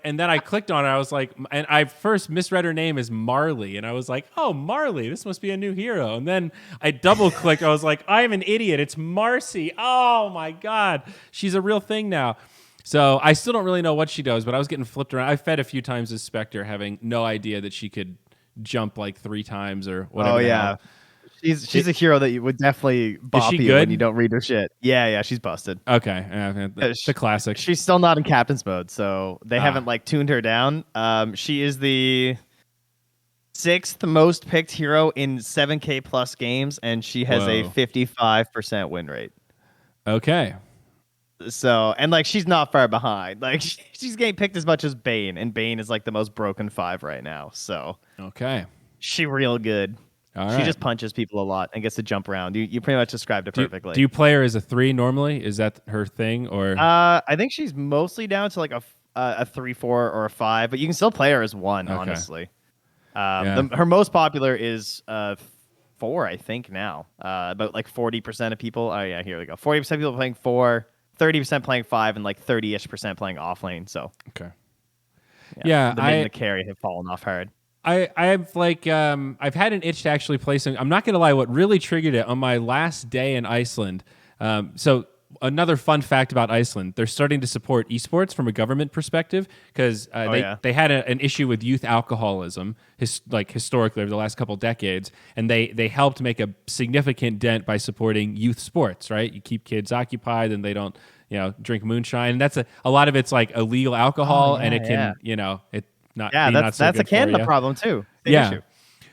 And then I clicked on it. I was like, and I first misread her name as Marley, and I was like, oh, Marley, this must be a new hero. And then I double clicked. I was like, I'm an idiot. It's Marcy. Oh my God, she's a real thing now. So I still don't really know what she does, but I was getting flipped around. I fed a few times as Spectre, having no idea that she could jump like 3 times or whatever. Oh yeah. She's a hero that you would definitely bop you when you don't read her shit. Yeah, she's busted. Okay, the classic. She's still not in captain's mode, so they haven't tuned her down. She is the 6th most picked hero in 7K plus games, and she has a 55% win rate. Okay. So, and she's not far behind. She's getting picked as much as Bane, and Bane is the most broken 5 right now. So, okay, she real good. She just punches people a lot and gets to jump around. You pretty much described it perfectly. Do you play her as a 3 normally? Is that her thing, or? I think she's mostly down to a 3-4 or a 5, but you can still play her as 1. Okay. Honestly, her most popular is 4, I think now. About 40% of people. Oh yeah, here we go. 40% of people playing 4, 30% playing 5, and 30ish% playing off lane. So okay, the mid and the carry have fallen off hard. I've had an itch to actually play some. I'm not gonna lie. What really triggered it on my last day in Iceland. So another fun fact about Iceland: they're starting to support esports from a government perspective because they had an issue with youth alcoholism, historically over the last couple decades, and they helped make a significant dent by supporting youth sports. Right, you keep kids occupied, and they don't drink moonshine. And that's a lot of it's illegal alcohol, and it can that's a Canada problem too. Big issue.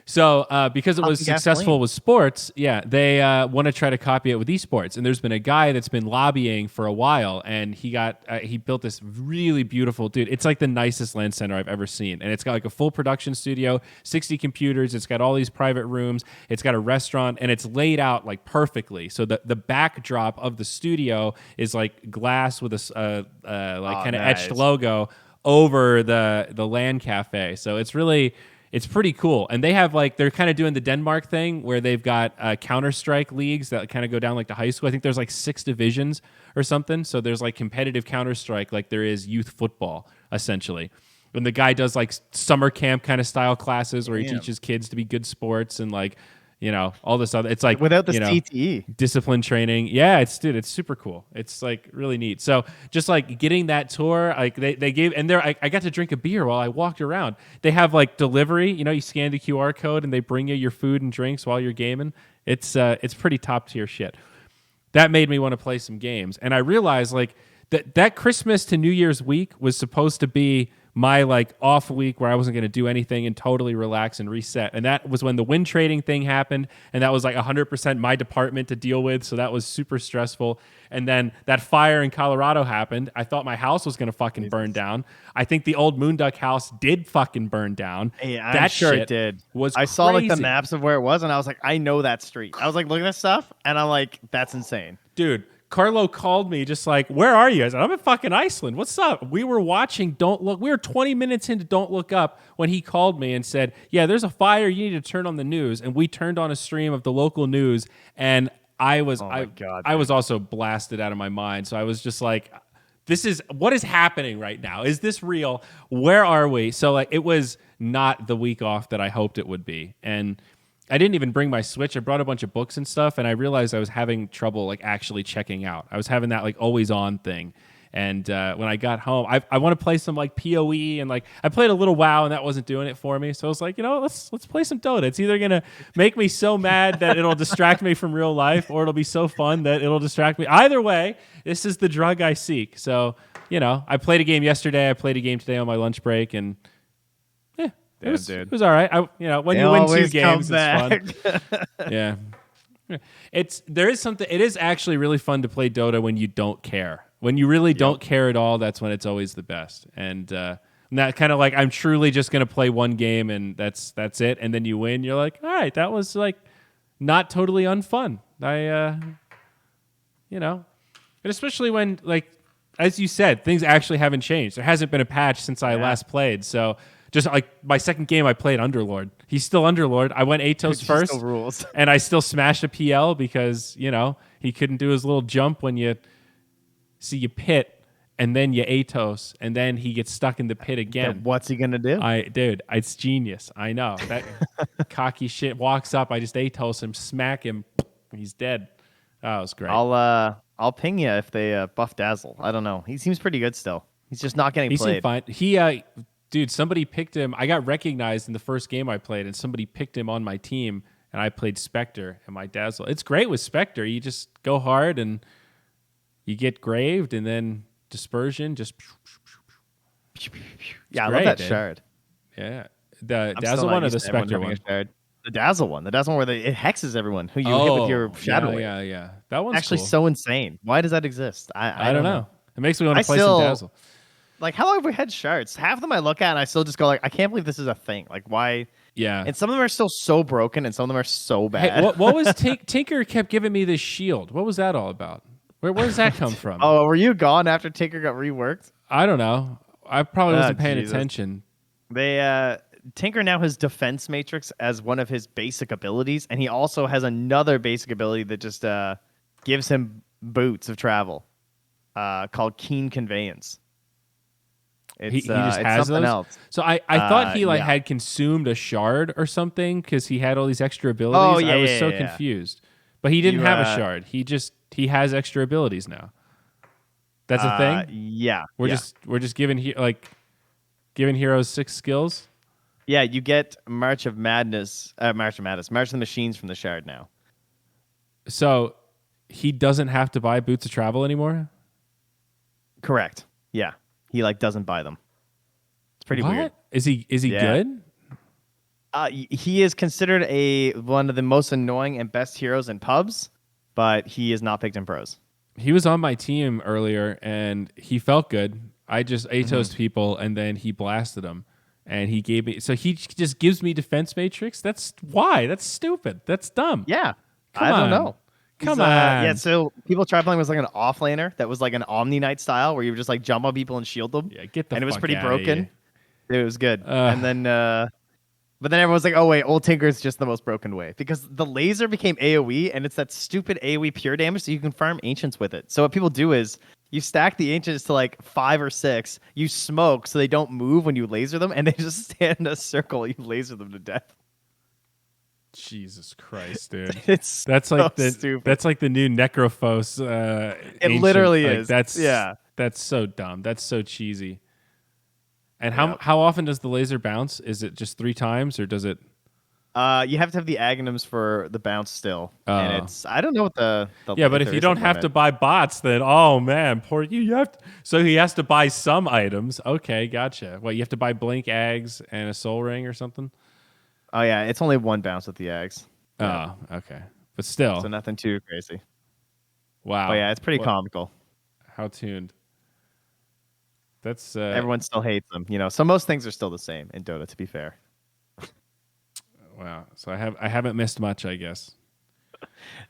So because it was Pumping successful gasoline. with sports, yeah, they want to try to copy it with esports. And there's been a guy that's been lobbying for a while, and he built this really beautiful, dude. It's like the nicest LAN center I've ever seen, and it's got like a full production studio, 60 computers. It's got all these private rooms. It's got a restaurant, and it's laid out like perfectly. So the backdrop of the studio is like glass with a kind of etched logo over the LAN cafe. So it's pretty cool. And they have they're kind of doing the Denmark thing where they've got Counter-Strike leagues that kind of go down like to high school. I think there's like 6 divisions or something. So there's like competitive Counter-Strike like there is youth football, essentially. And the guy does like summer camp kind of style classes where he teaches kids to be good sports and all this other. It's like without the CTE discipline training. Yeah, it's super cool. It's like really neat. So just like getting that tour, like they gave, and there I got to drink a beer while I walked around. They have like delivery. You scan the QR code and they bring you your food and drinks while you're gaming. It's pretty top tier shit. That made me want to play some games, and I realized like that Christmas to New Year's week was supposed to be my like off week where I wasn't going to do anything and totally relax and reset. And that was when the wind trading thing happened. And that was like 100% my department to deal with. So that was super stressful. And then that fire in Colorado happened. I thought my house was going to fucking burn down. I think the old Moonduck house did fucking burn down. Hey, I'm sure it did. I saw like the maps of where it was and I was like, I know that street. I was like, look at this stuff. And I'm like, that's insane. Dude. Carlo called me just like, where are you? I said, I'm in fucking Iceland. What's up? We were watching Don't Look. We were 20 minutes into Don't Look Up when he called me and said, yeah, there's a fire. You need to turn on the news. And we turned on a stream of the local news. And I was I was also blasted out of my mind. So I was just like, what is happening right now? Is this real? Where are we? So like, it was not the week off that I hoped it would be. And I didn't even bring my Switch. I brought a bunch of books and stuff, and I realized I was having trouble like actually checking out. I was having that like always on thing. And when I got home, I want to play some like PoE and like I played a little WoW and that wasn't doing it for me. So I was like, let's play some Dota. It's either gonna make me so mad that it'll distract me from real life, or it'll be so fun that it'll distract me. Either way, this is the drug I seek. So I played a game yesterday. I played a game today on my lunch break, and it was all right. When you win 2 games, it's fun. Yeah. There is something. It is actually really fun to play Dota when you don't care. When you really don't care at all, that's when it's always the best. And that kind of like I'm truly just gonna play one game and that's it. And then you win. You're like, all right, that was like not totally unfun. And especially when like as you said, things actually haven't changed. There hasn't been a patch since I last played. So. Just like my second game, I played Underlord. He's still Underlord. I went Atos first, still rules. And I still smashed a PL because he couldn't do his little jump when you see pit and then you Atos and then he gets stuck in the pit again. Then what's he gonna do? Dude, it's genius. I know that cocky shit walks up. I just Atos him, smack him, he's dead. Oh, it was great. I'll ping you if they buff Dazzle. I don't know. He seems pretty good still. He's just not getting played. He seemed fine. Dude, somebody picked him. I got recognized in the first game I played, and somebody picked him on my team, and I played Spectre and my Dazzle. It's great with Spectre. You just go hard, and you get graved, and then Dispersion just... Yeah, I love that shard. Yeah. The Dazzle one or the Spectre one? The Dazzle one. The Dazzle one where it hexes everyone who you hit with your Shadow Wave. Yeah. That one's actually cool. So insane. Why does that exist? I don't know. It makes me want to play some Dazzle. Like, how overhead shards? Half of them I look at and I still just go like, I can't believe this is a thing. Like, why? Yeah. And some of them are still so broken and some of them are so bad. Hey, what was Tinker kept giving me this shield? What was that all about? Where does that come from? Oh, were you gone after Tinker got reworked? I don't know. I probably wasn't paying attention. Tinker now has Defense Matrix as one of his basic abilities, and he also has another basic ability that just gives him boots of travel called Keen Conveyance. He just has those. Else. So I thought he had consumed a shard or something because he had all these extra abilities. Oh, yeah, I was so confused, but he didn't have a shard. He has extra abilities now. That's a thing. Yeah, we're just giving heroes 6 skills. Yeah, you get March of Madness, March of the Machines from the shard now. So he doesn't have to buy Boots of Travel anymore. Correct. Yeah. He doesn't buy them. It's pretty weird. Is he good? He is considered one of the most annoying and best heroes in pubs, but he is not picked in pros. He was on my team earlier, and he felt good. I just ATOS'd people, and then he blasted them. And he gave me... So he just gives me defense matrix? That's why? That's stupid. That's dumb. Yeah. I don't know. Come on. Yeah, so people tried playing was like an offlaner that was like an Omni Knight style where you would just like jump on people and shield them. Yeah, get the And it was fuck pretty outta broken. here. It was good. And then... But then everyone's like, oh, wait, Old Tinker's just the most broken way. Because the laser became AoE, and it's that stupid AoE pure damage, so you can farm Ancients with it. So what people do is you stack the Ancients to like 5 or 6, you smoke so they don't move when you laser them, and they just stand in a circle, you laser them to death. Jesus Christ, dude. That's like stupid. That's like the new Necrophos. It literally is. That's so dumb. That's so cheesy. And how often does the laser bounce? Is it just 3 times, or does it? You have to have the Aghanims for the bounce still, and it's I don't know what the yeah. But if you don't have to buy bots, then oh man, poor you. You have to, so he has to buy some items. Okay, gotcha. What, you have to buy blink Ags and a soul ring or something? Oh yeah, it's only 1 bounce with the Ags. Oh, okay, but still, so nothing too crazy. Wow. Oh yeah, it's pretty comical. How tuned. That's everyone still hates them, So most things are still the same in Dota, to be fair. Wow. So I haven't missed much, I guess.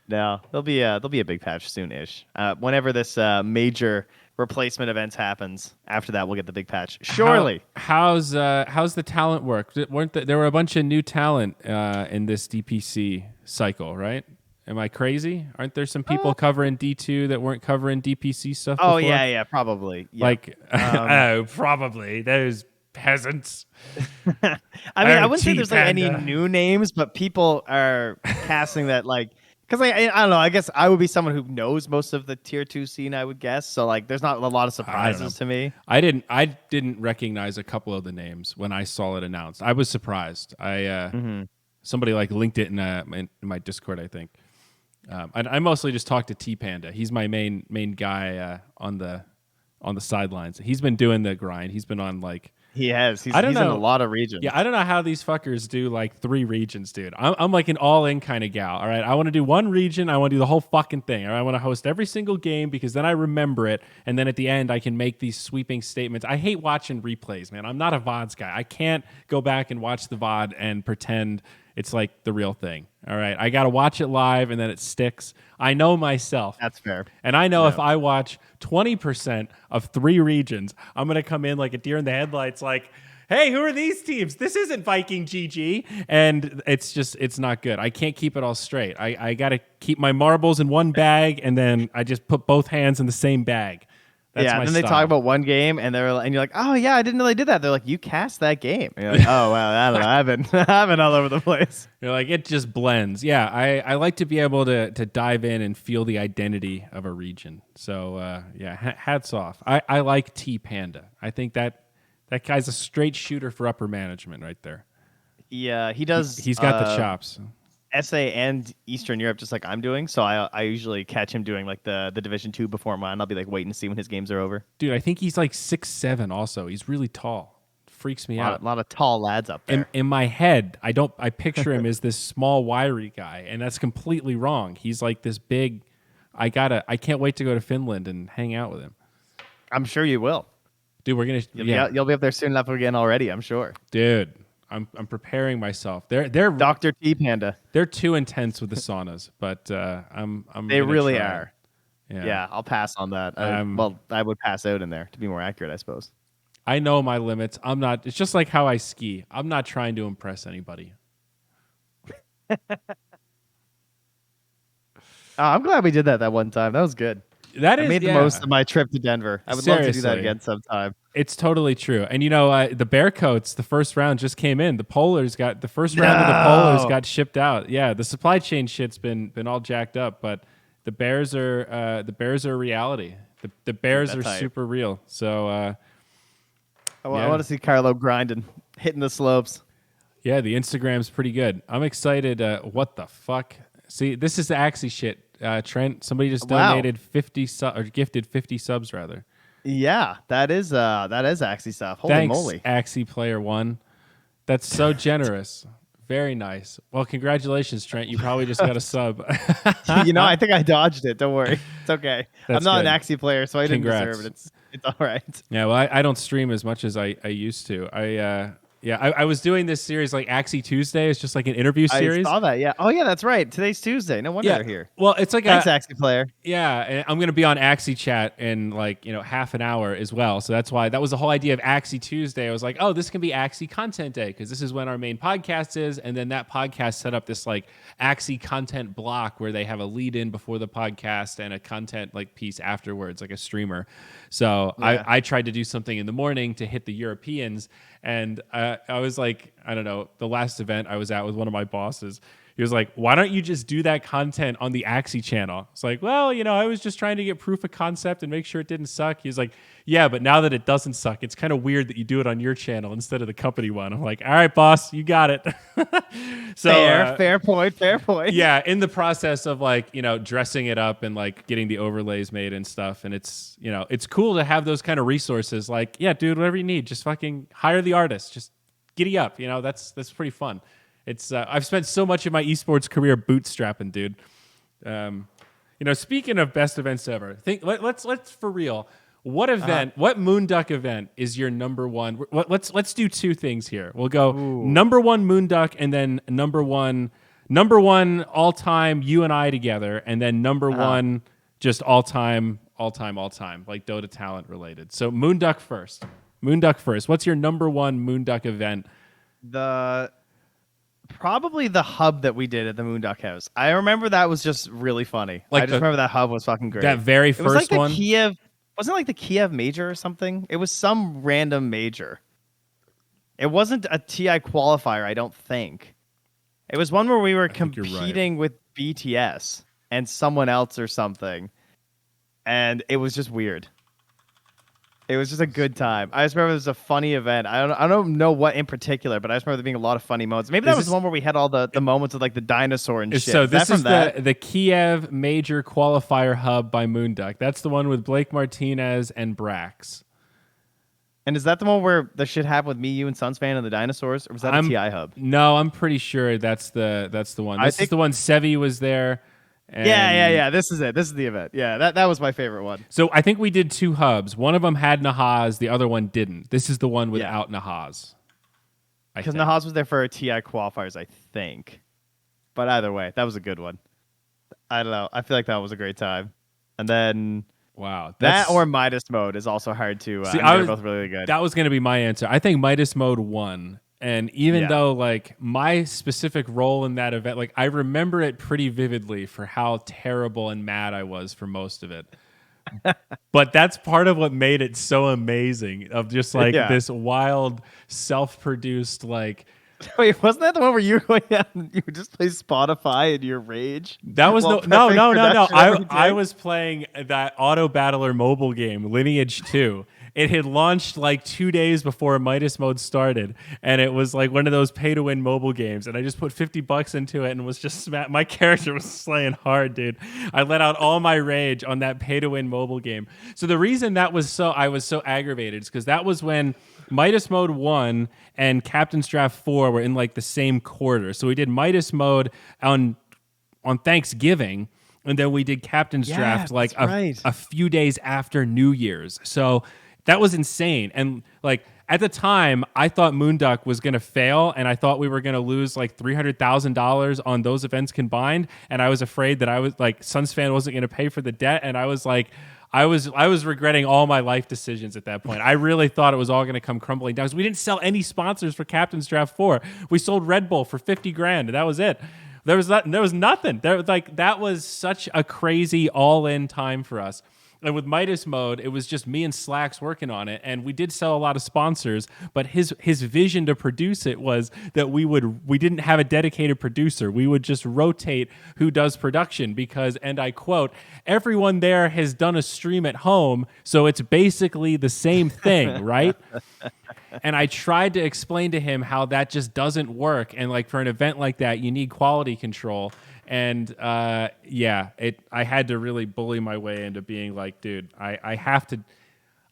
No, there'll be a big patch soon-ish. Whenever this major replacement events happens, after that we'll get the big patch. Surely. How's the talent work? There were a bunch of new talent in this DPC cycle, right? Am I crazy? Aren't there some people covering D2 that weren't covering DPC stuff before? Oh, yeah, probably. Yeah. Like, oh, probably. Those peasants. I mean, I wouldn't say there's like any new names, but people are casting that like... Because I don't know, I guess I would be someone who knows most of the tier 2 scene, I would guess. So like there's not a lot of surprises to me. I didn't recognize a couple of the names when I saw it announced. I was surprised. Somebody like linked it in my Discord, I think. I mostly just talk to T Panda. He's my main guy on the sidelines. He's been doing the grind. He's been on like he has. He's in a lot of regions. Yeah, I don't know how these fuckers do like 3 regions, dude. I'm like an all-in kind of gal. All right, I want to do 1 region. I want to do the whole fucking thing. All right, I want to host every single game because then I remember it, and then at the end I can make these sweeping statements. I hate watching replays, man. I'm not a VODs guy. I can't go back and watch the VOD and pretend it's like the real thing. All right. I got to watch it live and then it sticks. I know myself. That's fair. And I know if I watch 20% of 3 regions, I'm going to come in like a deer in the headlights like, hey, who are these teams? This isn't Viking GG. And it's not good. I can't keep it all straight. I got to keep my marbles in one bag and then I just put both hands in the same bag. That's then they talk about one game and you're like, oh yeah, I didn't know they did that. They're like, you cast that game. And you're like, oh wow, I don't know. I've been all over the place. You're like, it just blends. Yeah, I like to be able to dive in and feel the identity of a region. So hats off. I like T Panda. I think that guy's a straight shooter for upper management right there. Yeah, he does. He's got the chops. SA and Eastern Europe, just like I'm doing. So I usually catch him doing like the Division 2 before mine. I'll be like waiting to see when his games are over. Dude, I think he's like 6'7" also. He's really tall. Freaks me out. A lot of tall lads up there. In my head, I picture him as this small, wiry guy, and that's completely wrong. He's like this big. I can't wait to go to Finland and hang out with him. I'm sure you will. Dude, we're gonna you'll be up there soon enough again already, I'm sure. Dude. I'm preparing myself. They're Dr. T Panda. They're too intense with the saunas, but They really try. are. Yeah, I'll pass on that. I would pass out in there to be more accurate, I suppose. I know my limits. I'm not. It's just like how I ski. I'm not trying to impress anybody. I'm glad we did that one time. That was good. I made the most of my trip to Denver. I would love to do that again sometime. It's totally true. And the Bearcoats, the first round just came in. The Polars got the first round of the Polars got shipped out. Yeah, the supply chain shit's been all jacked up, but the Bears are a reality. The Bears are super real. So I want to see Carlo grinding, hitting the slopes. Yeah, the Instagram's pretty good. I'm excited. What the fuck? See, this is the Axie shit. Trent, somebody just donated 50 or gifted 50 subs rather. Yeah, that is Axie stuff. Holy Thanks, moly. Axie Player 1. That's so generous. Very nice. Well, congratulations, Trent. You probably just got a sub. I think I dodged it. Don't worry. It's okay. That's I'm not good. an Axie player, so I Congrats. didn't deserve it. It's all right. Yeah, well, I don't stream as much as I used to. I was doing this series like Axie Tuesday. It's just like an interview series. I saw that, yeah. Oh, yeah, that's right. Today's Tuesday. No wonder they're here. Well, it's like Thanks, Axie player. Yeah, and I'm going to be on Axie Chat in half an hour as well. So that's why that was the whole idea of Axie Tuesday. I was like, oh, this can be Axie Content Day because this is when our main podcast is. And then that podcast set up this like Axie content block where they have a lead in before the podcast and a content like piece afterwards, like a streamer. So yeah. I tried to do something in the morning to hit the Europeans. And I was like, I don't know, the last event I was at with one of my bosses, he was like, why don't you just do that content on the Axie channel? It's like, well, I was just trying to get proof of concept and make sure it didn't suck. He's like, yeah, but now that it doesn't suck, it's kind of weird that you do it on your channel instead of the company one. I'm like, all right, boss, you got it. So fair point. Yeah, in the process of dressing it up and like getting the overlays made and stuff. And it's, it's cool to have those kind of resources. Like, yeah, dude, whatever you need, just fucking hire the artist. Just giddy up. That's pretty fun. It's I've spent so much of my esports career bootstrapping, dude. Speaking of best events ever, let's for real. What event? What Moonduck event is your number one? Let's do two things here. We'll go number one Moonduck, and then number one all time you and I together, and then number one just all time like Dota talent related. So Moonduck first. What's your number one Moonduck event? Probably the hub that we did at the Moonduck house. I remember that was just really funny. I just remember that hub was fucking great. That very first it was like one? Wasn't it like the Kiev major or something? It was some random major. It wasn't a TI qualifier, I don't think. It was one where we were competing with BTS and someone else or something. And it was just weird. It was just a good time. I just remember it was a funny event. I don't know what in particular, but I just remember there being a lot of funny moments. Maybe that was the one where we had all the moments with like the dinosaur and shit. So this is the Kiev Major Qualifier Hub by Moonduck. That's the one with Blake Martinez and Brax. And is that the one where the shit happened with me, you, and Sunsfan and the dinosaurs, or was that a TI hub? No, I'm pretty sure that's the one. This is the one Sevi was there. Yeah. This is it. This is the event. Yeah, that was my favorite one. So I think we did two hubs. One of them had Nahaz. The other one didn't. This is the one without Nahaz. Because Nahaz was there for TI qualifiers, I think. But either way, that was a good one. I don't know. I feel like that was a great time. And then that or Midas mode is also hard to. They're both really good. That was going to be my answer. I think Midas mode won. And even though like my specific role in that event, like I remember it pretty vividly for how terrible and mad I was for most of it. But that's part of what made it so amazing of just like this wild self-produced like. Wait, wasn't that the one where you were going out and you would just play Spotify in your rage? That was no. I was playing that Auto Battler mobile game, Lineage 2. It had launched like 2 days before Midas mode started, and it was like one of those pay-to-win mobile games. And I just put $50 into it and was just my character was slaying hard, dude. I let out all my rage on that pay-to-win mobile game. So the reason I was so aggravated is because that was when Midas mode 1 and Captain's Draft 4 were in like the same quarter. So we did Midas mode on Thanksgiving. And then we did Captain's Draft like a few days after New Year's. So that was insane. And like at the time, I thought Moonduck was going to fail, and I thought we were going to lose like $300,000 on those events combined. And I was afraid that I was like Sunsfan wasn't going to pay for the debt. And I was like, I was regretting all my life decisions at that point. I really thought it was all going to come crumbling down. We didn't sell any sponsors for Captain's Draft 4. We sold Red Bull for $50,000, and that was it. There was nothing. That was such a crazy all-in time for us. And with Midas mode, it was just me and Slacks working on it, and we did sell a lot of sponsors. But his vision to produce it was that we didn't have a dedicated producer. We would just rotate who does production because, and I quote, everyone there has done a stream at home, so it's basically the same thing, right? And I tried to explain to him how that just doesn't work, and like for an event like that, you need quality control. And I had to really bully my way into being like, dude, I have to.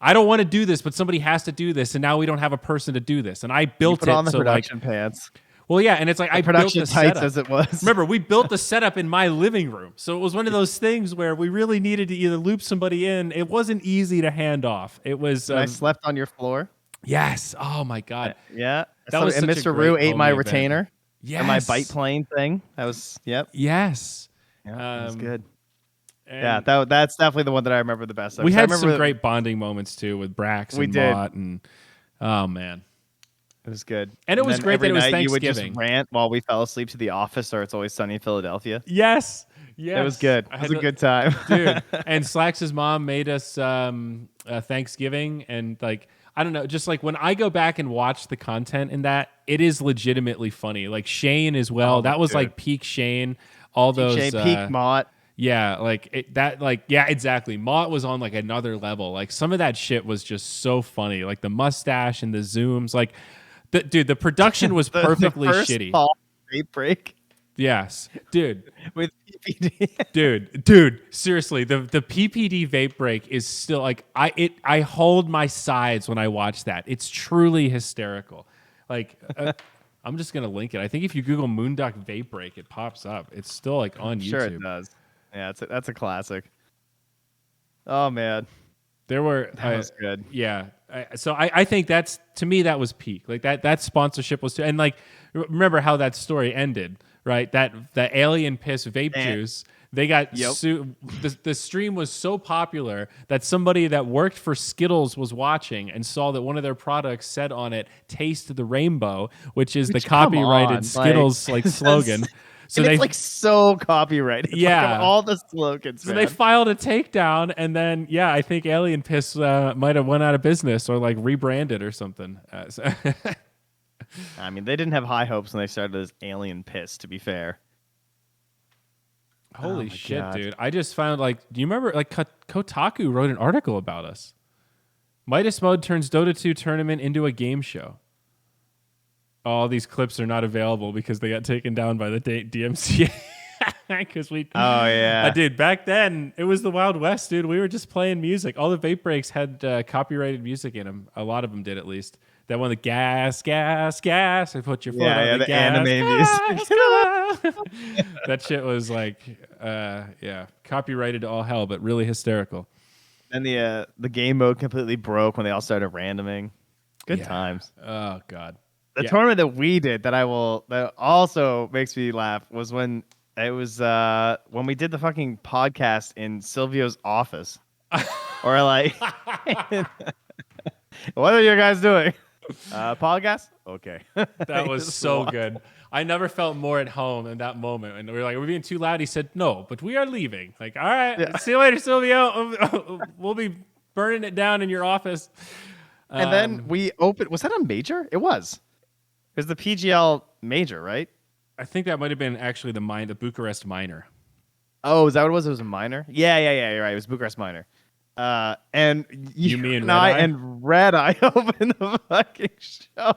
I don't want to do this, but somebody has to do this, and now we don't have a person to do this. And I built it on the production pants. Well, yeah, and it's like I built production the tights setup. as it was. Remember, we built the setup in my living room, so it was one of those things where we really needed to either loop somebody in. It wasn't easy to hand off. It was. And I slept on your floor. Yes. Oh my God. Yeah. That was and such a Mr. great Rue ate my homie event. retainer. Yes. And my bite plane thing. That was Yes. Yeah, that was good. And That's definitely the one that I remember the best. We had some great bonding moments too with Brax and Mott, and oh man. It was good. And it was great that it was Thanksgiving. You would just rant while we fell asleep to The Office or It's Always Sunny in Philadelphia. Yes. Yes. It was good. It was a good time. Dude. And Slax's mom made us Thanksgiving. And like, I don't know, just like when I go back and watch the content in that, it is legitimately funny. Like Shane as well. That was like peak Shane. All those. Shane, peak Mott. Yeah, yeah, exactly. Mott was on like another level. Like some of that shit was just so funny. Like the mustache and the zooms. Like, dude, the production was perfectly shitty. Vape break. Yes, dude. With PPD. dude. Seriously, the PPD vape break is still like I hold my sides when I watch that. It's truly hysterical. Like. I'm just gonna link it. I think if you Google Moonduck vape break, it pops up. It's still like on YouTube. Sure, it does. Yeah, that's a classic. Oh man, that was good. Yeah, so I think that's, to me, that was peak. Like that sponsorship was and like remember how that story ended, right? That alien piss vape juice. They got sued. The stream was so popular that somebody that worked for Skittles was watching and saw that one of their products said on it, "Taste the rainbow," which is the copyrighted Skittles like slogan. So it's like so copyrighted. Yeah, like all the slogans. So they filed a takedown, and then I think Alien Piss might have went out of business or like rebranded or something. I mean, they didn't have high hopes when they started as Alien Piss. To be fair. Holy shit, God. Dude. I just found, like, do you remember, like, Kotaku wrote an article about us. Midas Mode turns Dota 2 tournament into a game show. All these clips are not available because they got taken down by the DMCA. Because dude, back then, it was the Wild West, dude. We were just playing music. All the vape breaks had copyrighted music in them. A lot of them did, at least. That one, the gas, I put your foot on the gas, anime music. That shit was like, copyrighted to all hell, but really hysterical. And the game mode completely broke when they all started randoming. Good times. Oh God. The tournament that we did that also makes me laugh was when it was when we did the fucking podcast in Silvio's office. Or like, what are you guys doing? Podcast? Okay. That was so good. I never felt more at home in that moment. And we were like, are we being too loud? He said, no, but we are leaving. Like, all right, see you later, Silvio. We'll be burning it down in your office. And then we opened. Was that a major? It was. It was the PGL major, right? I think that might have been actually the Bucharest minor. Oh, is that what it was? It was a minor? Yeah, you're right. It was Bucharest minor. And me and Red Eye opened the fucking show.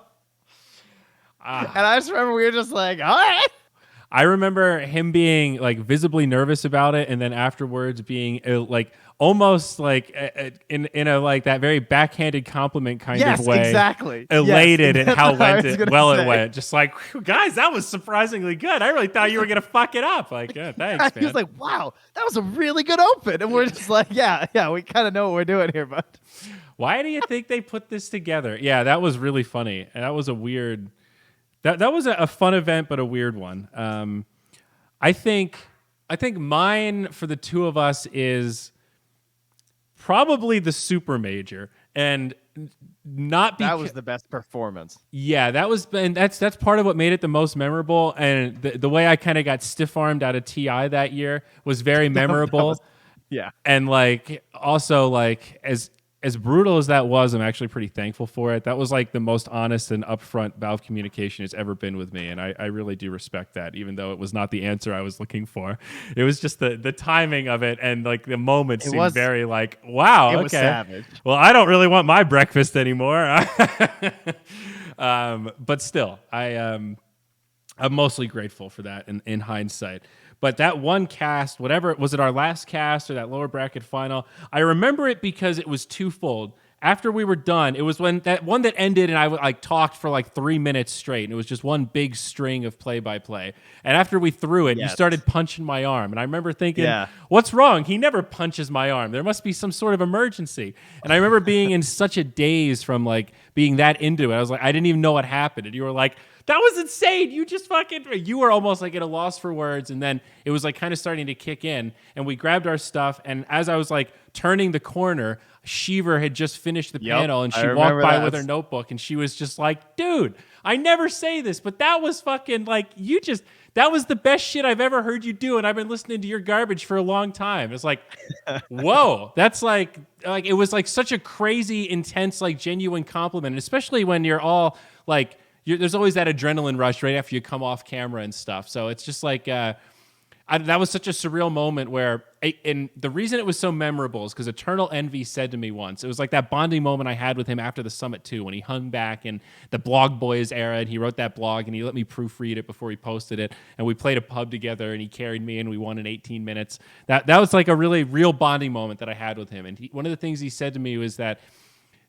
And I just remember we were just like, all right. I remember him being like visibly nervous about it, and then afterwards being like almost like in a like that very backhanded compliment kind of way. Exactly. Elated at how it went. Just like, guys, that was surprisingly good. I really thought you were gonna fuck it up. Like, thanks, man. He was like, wow, that was a really good open, and we're just like, yeah, we kind of know what we're doing here, bud. Why do you think they put this together? Yeah, that was really funny, and that was a weird. That was a fun event, but a weird one. I think mine for the two of us is probably the super major, and not because that was the best performance. Yeah, and that's part of what made it the most memorable. And the way I kind of got stiff armed out of TI that year was very memorable. And like also like as brutal as that was, I'm actually pretty thankful for it. That was like the most honest and upfront Valve communication has ever been with me, and I really do respect that, even though it was not the answer I was looking for. It was just the timing of it, and like the moment seemed very like, wow, it was savage. Well, I don't really want my breakfast anymore. But still, I'm mostly grateful for that in hindsight. But that one cast, whatever, was it our last cast or that lower bracket final? I remember it because it was twofold. after we were done, it was when that one that ended and I like talked for like 3 minutes straight. And it was just one big string of play-by-play. And after we threw it, you started punching my arm. And I remember thinking, what's wrong? He never punches my arm. There must be some sort of emergency. And I remember being in such a daze from like being that into it. I was like, I didn't even know what happened. And you were like, that was insane. You just you were almost like at a loss for words. And then it was like kind of starting to kick in. And we grabbed our stuff. And as I was like turning the corner, Sheever had just finished the panel and she walked by with her notebook and she was just like, dude, I never say this, but that was fucking like, that was the best shit I've ever heard you do. And I've been listening to your garbage for a long time. It's like, whoa, that's like it was like such a crazy, intense, like genuine compliment, especially when you're all like, there's always that adrenaline rush right after you come off camera and stuff. So it's just like, that was such a surreal moment where, and the reason it was so memorable is because Eternal Envy said to me once, it was like that bonding moment I had with him after the Summit 2 when he hung back in the Blog Boys era and he wrote that blog and he let me proofread it before he posted it. And we played a pub together and he carried me and we won in 18 minutes. That was like a really real bonding moment that I had with him. And one of the things he said to me was that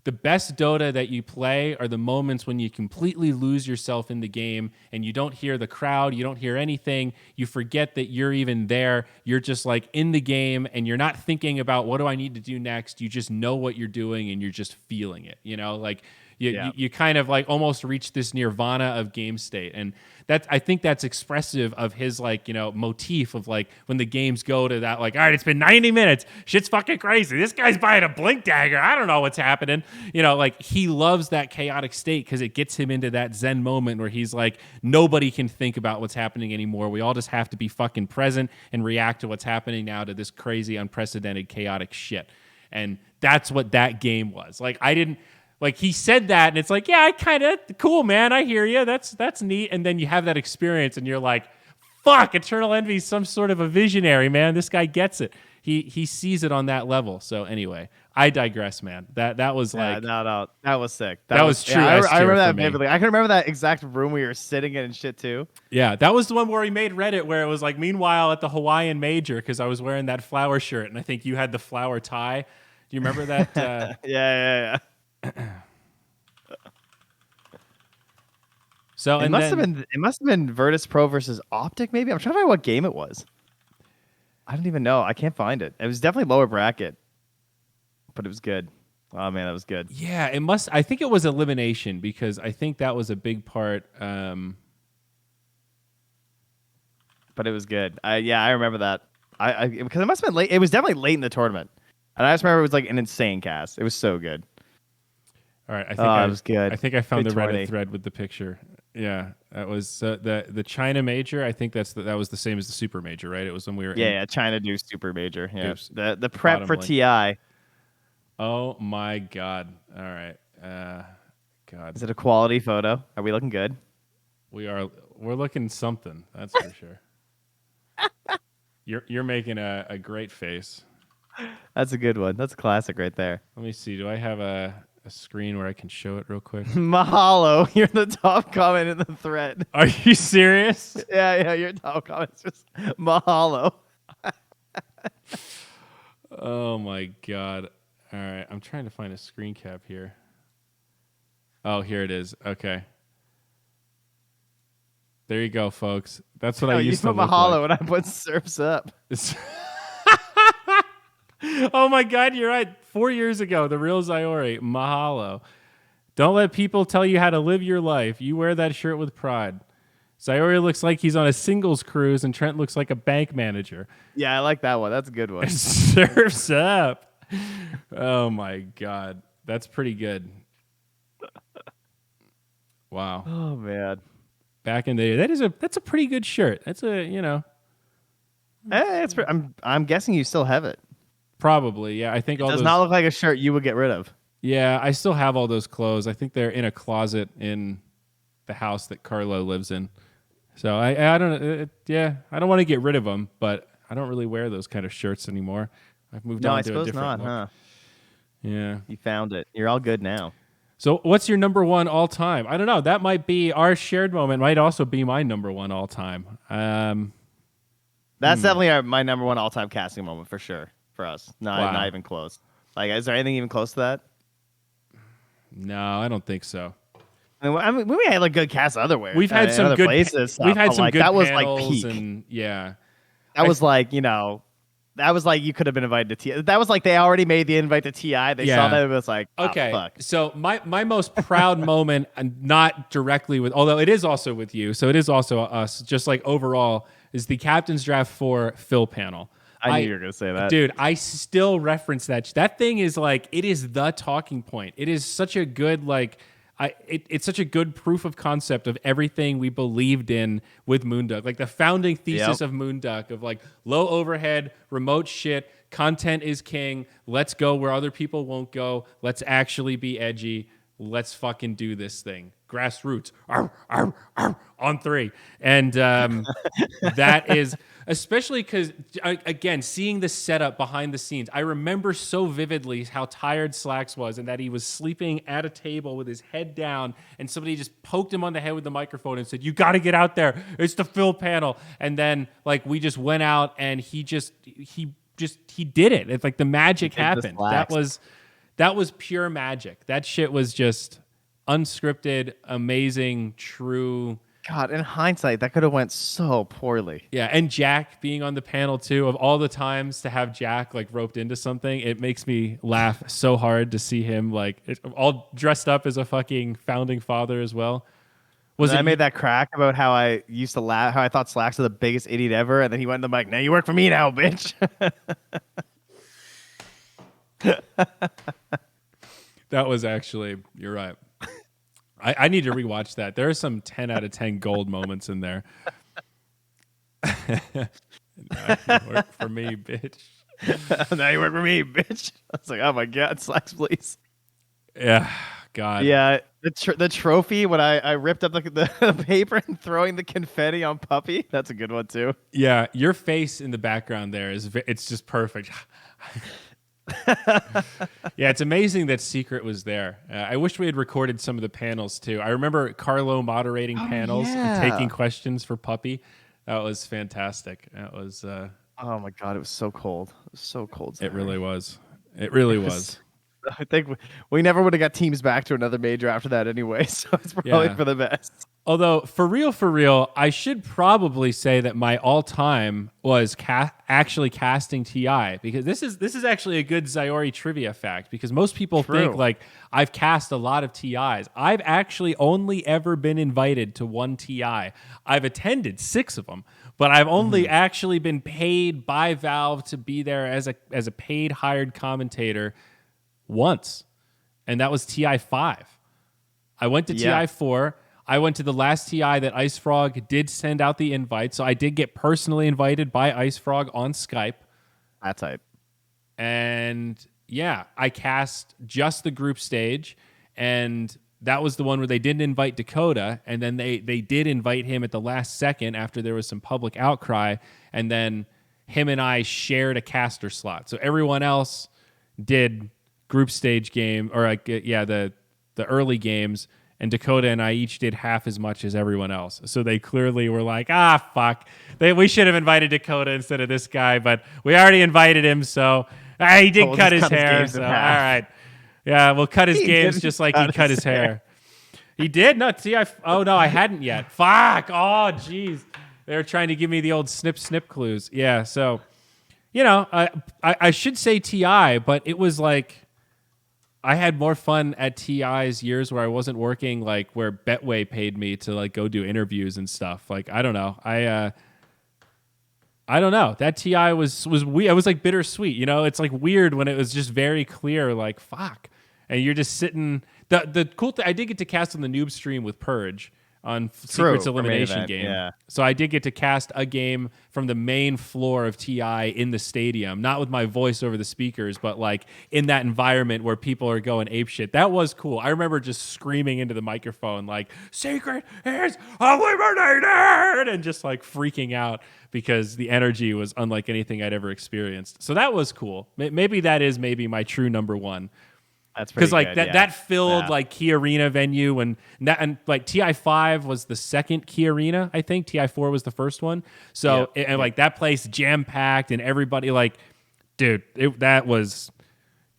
the best Dota that you play are the moments when you completely lose yourself in the game and you don't hear the crowd, you don't hear anything, you forget that you're even there, you're just like in the game and you're not thinking about what do I need to do next, you just know what you're doing and you're just feeling it, you know, like you kind of like almost reach this nirvana of game state. And I think that's expressive of his like, you know, motif of like when the games go to that, like, all right, it's been 90 minutes. Shit's fucking crazy. This guy's buying a blink dagger. I don't know what's happening. You know, like he loves that chaotic state because it gets him into that Zen moment where he's like, nobody can think about what's happening anymore. We all just have to be fucking present and react to what's happening now to this crazy, unprecedented, chaotic shit. And that's what that game was. Like, like he said that and it's like, yeah, I kind of cool, man. I hear you. That's neat. And then you have that experience and you're like, fuck, Eternal Envy is some sort of a visionary, man. This guy gets it. He sees it on that level. So anyway, I digress, man. That was like no, that was sick. That was true. Yeah, I remember that vividly. I can remember that exact room we were sitting in and shit too. Yeah, that was the one where he made Reddit where it was like, meanwhile at the Hawaiian Major, because I was wearing that flower shirt and I think you had the flower tie. Do you remember that? Yeah. So it must have been Virtus Pro versus Optic. Maybe I'm trying to find what game it was. I don't even know. I can't find it. It was definitely lower bracket, but it was good. Oh man, that was good. Yeah, it must. I think it was elimination because I think that was a big part. But it was good. I remember that. Because it must have been late. It was definitely late in the tournament, and I just remember it was like an insane cast. It was so good. All right, it was good. I think I found good the 20. Reddit thread with the picture. Yeah, that was the China Major. I think that was the same as the Super Major, right? It was when we were China do Super Major. Yeah, the prep for TI. Oh my God! All right, God. Is it a quality photo? Are we looking good? We're looking something. That's for sure. You're making a great face. That's a good one. That's a classic right there. Let me see. Do I have a screen where I can show it real quick? Mahalo. You're the top comment in the thread. Are you serious? Yeah. Your top comment's just mahalo. Oh my God. All right. I'm trying to find a screen cap here. Oh, here it is. Okay. There you go, folks. That's what I used to look mahalo like. And I put surfs up. Oh my God, you're right. 4 years ago, the real Zyori. Mahalo. Don't let people tell you how to live your life. You wear that shirt with pride. Zyori looks like he's on a singles cruise, and Trent looks like a bank manager. Yeah, I like that one. That's a good one. Surfs up. Oh my God, that's pretty good. Wow. Oh man. Back in the day, that's a pretty good shirt. That's I'm guessing you still have it. Probably, yeah. I think it does not look like a shirt you would get rid of. Yeah, I still have all those clothes. I think they're in a closet in the house that Carlo lives in. So I don't I don't want to get rid of them, but I don't really wear those kind of shirts anymore. I've moved on to a different look. Huh? Yeah, you found it. You're all good now. So what's your number one all time? I don't know. That might be our shared moment. Might also be my number one all time. That's definitely my number one all time casting moment for sure. For us, not even close. Like, is there anything even close to that? No, I don't think so. I mean, we had like good casts otherwhere. We've had some other good places. We've had some like, good that was like panels peak. and yeah. That was like, that was like you could have been invited to TI. That was like they already made the invite to TI. They saw that, it was like, okay. Fuck. So my most proud moment, and not directly with, although it is also with you, so it is also us, just like overall, is the Captain's Draft 4 Phil panel. I knew you were going to say that. Dude, I still reference that. That thing is like, it is the talking point. It is such a good, like, it's such a good proof of concept of everything we believed in with Moonduck. Like the founding thesis of Moonduck of like low overhead, remote shit, content is king. Let's go where other people won't go. Let's actually be edgy. Let's fucking do this thing. Grassroots. Arr, arr, arr, on 3. And that is, especially because, again, seeing the setup behind the scenes, I remember so vividly how tired Slacks was and that he was sleeping at a table with his head down and somebody just poked him on the head with the microphone and said, "You got to get out there. It's the Phil panel." And then like we just went out and he did it. It's like the magic happened. That was pure magic. That shit was just unscripted, amazing, true. God, in hindsight, that could have went so poorly. Yeah, and Jack being on the panel too. Of all the times to have Jack like roped into something, it makes me laugh so hard to see him like all dressed up as a fucking founding father as well. I made that crack about how I used to laugh, how I thought Slacks was the biggest idiot ever, and then he went in the mic. "Now you work for me now, bitch." That was actually, you're right. I need to rewatch that. There are some 10 out of 10 gold moments in there. "Now you work for me, bitch." "Now you work for me, bitch." I was like, oh my God, Slacks, please. Yeah, God. Yeah, the trophy when I ripped up the paper and throwing the confetti on Puppy. That's a good one too. Yeah, your face in the background there it's just perfect. Yeah, it's amazing that Secret was there. I wish we had recorded some of the panels too. I remember Carlo moderating panels and taking questions for Puppy. That was fantastic. That was. Oh my God, it was so cold. It was so cold. It really was. It really was. I think we never would have got teams back to another major after that anyway, so it's probably for the best. Although, for real, I should probably say that my all-time was actually casting TI, because this is actually a good Zyori trivia fact, because most people think, like, I've cast a lot of TIs. I've actually only ever been invited to one TI. I've attended 6 of them, but I've only actually been paid by Valve to be there as a paid hired commentator once, and that was TI 5. I went to TI 4. I went to the last TI that Ice Frog did send out the invite, so I did get personally invited by Ice Frog on Skype. That type. And yeah, I cast just the group stage, and that was the one where they didn't invite Dakota, and then they did invite him at the last second after there was some public outcry, and then him and I shared a caster slot. So everyone else did group stage game, or the early games, and Dakota and I each did half as much as everyone else. So they clearly were like, fuck. We should have invited Dakota instead of this guy, but we already invited him, so he did cut his hair. So, all right. Yeah, we'll cut his games just like he cut his hair. He did? No, oh, no, I hadn't yet. Fuck. Oh, jeez. They were trying to give me the old snip clues. Yeah, so, I should say TI, but it was like, I had more fun at TI's years where I wasn't working, like where Betway paid me to like go do interviews and stuff. Like, I don't know. I don't know. That TI was weird. It was like bittersweet. It's like weird when it was just very clear, like, fuck. And you're just sitting. The cool thing, I did get to cast on the noob stream with Purge on Secrets Elimination game. Yeah. So I did get to cast a game from the main floor of TI in the stadium, not with my voice over the speakers, but like in that environment where people are going apeshit. That was cool. I remember just screaming into the microphone like, "Secret is eliminated!" and just like freaking out because the energy was unlike anything I'd ever experienced. So that was cool. Maybe that is my true number one. That's because like that filled like Key Arena venue, and like TI5 was the second Key Arena, I think. TI4 was the first one. So like that place jam packed, and everybody like, dude, that was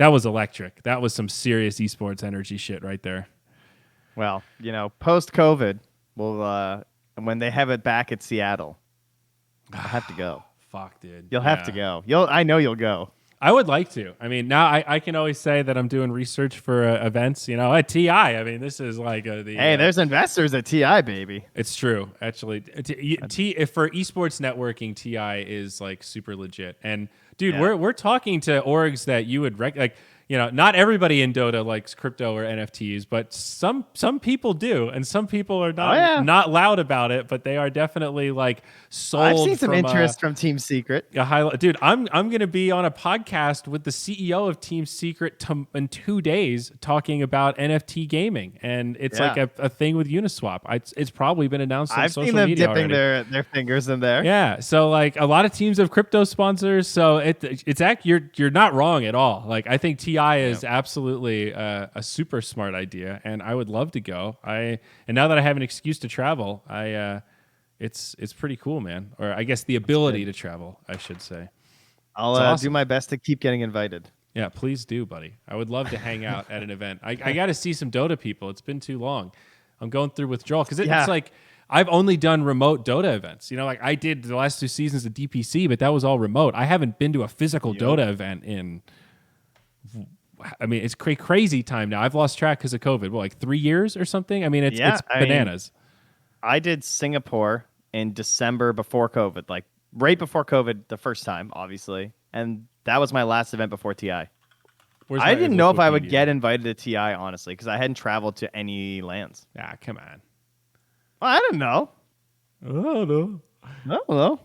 that was electric. That was some serious esports energy shit right there. Well, you know, post-COVID, we'll when they have it back at Seattle, I have to go. Fuck, dude. You'll have to go. I know you'll go. I would like to. I mean, now I can always say that I'm doing research for events, you know, at TI. I mean, this is like hey, there's investors at TI, baby. It's true, actually. If for esports networking, TI is like super legit. And dude, we're talking to orgs that you would like. You know, not everybody in Dota likes crypto or NFTs, but some people do, and some people are not loud about it, but they are definitely like sold. I've seen some interest from Team Secret. Dude, I'm gonna be on a podcast with the CEO of Team Secret in 2 days talking about NFT gaming, and it's like a thing with Uniswap. It's probably been announced on social media. I've seen them dipping already. their fingers in there. Yeah, so like a lot of teams have crypto sponsors, so you're not wrong at all. Like I think TI is absolutely a super smart idea, and I would love to go. And now that I have an excuse to travel, it's pretty cool, man. Or I guess the ability to travel, I should say. I'll do my best to keep getting invited. Yeah, please do, buddy. I would love to hang out at an event. I got to see some Dota people. It's been too long. I'm going through withdrawal because it's like I've only done remote Dota events. You know, like I did the last 2 seasons of DPC, but that was all remote. I haven't been to a physical Dota event in. I mean, it's crazy time now. I've lost track because of COVID. Well, like 3 years or something? I mean, it's bananas. I did Singapore in December before COVID, like right before COVID the first time, obviously. And that was my last event before TI. I didn't know if I would get invited to TI, honestly, because I hadn't traveled to any lands. Ah, come on. Well, I don't know. Oh, no.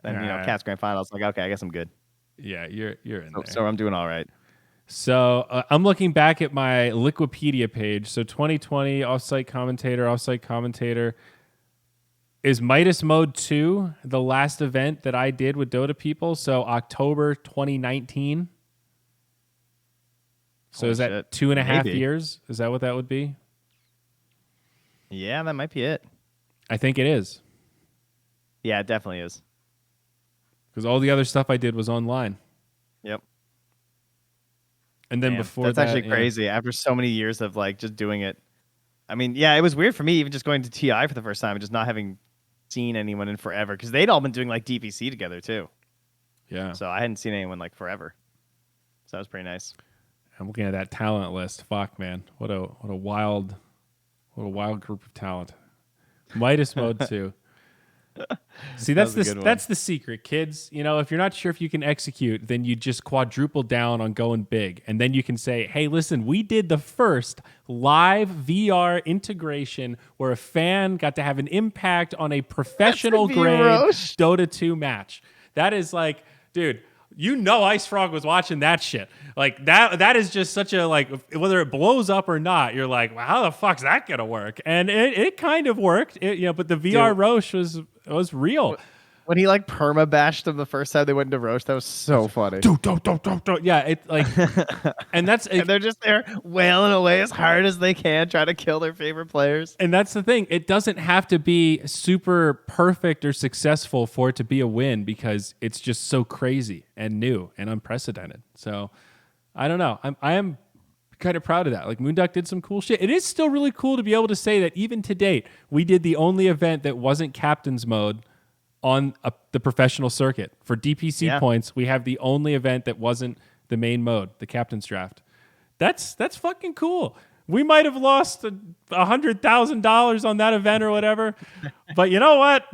And, you know, Cats Grand Finals, like, okay, I guess I'm good. Yeah, you're in there. So I'm doing all right. So I'm looking back at my Liquipedia page. So 2020, offsite commentator. Is Midas Mode 2 the last event that I did with Dota people? So October 2019. So is that 2.5 years? Is that what that would be? Yeah, that might be it. I think it is. Yeah, it definitely is. Because all the other stuff I did was online. Yep. And then before that's actually crazy. After so many years of like just doing it, I mean, yeah, it was weird for me even just going to TI for the first time and just not having seen anyone in forever because they'd all been doing like DPC together too. Yeah. So I hadn't seen anyone like forever. So that was pretty nice. I'm looking at that talent list. Fuck, man, what a wild group of talent. Midas Mode 2. See, that's the secret, kids. You know, if you're not sure if you can execute, then you just quadruple down on going big. And then you can say, hey, listen, we did the first live VR integration where a fan got to have an impact on a professional grade Dota 2 match. That is like, dude, you know Ice Frog was watching that shit. Like that is just such a like whether it blows up or not, you're like, well, how the fuck's that gonna work? And it kind of worked. But the VR Roche was real. When he like perma bashed them the first time they went into Roche, that was so funny. Yeah, it like, and that's and they're just there wailing away as hard as they can, trying to kill their favorite players. And that's the thing; it doesn't have to be super perfect or successful for it to be a win because it's just so crazy and new and unprecedented. So, I don't know. I am kind of proud of that. Like Moonduck did some cool shit. It is still really cool to be able to say that even to date, we did the only event that wasn't captain's mode on the professional circuit. For DPC points, we have the only event that wasn't the main mode, the captain's draft. That's fucking cool. We might have lost $100,000 on that event or whatever, but you know what?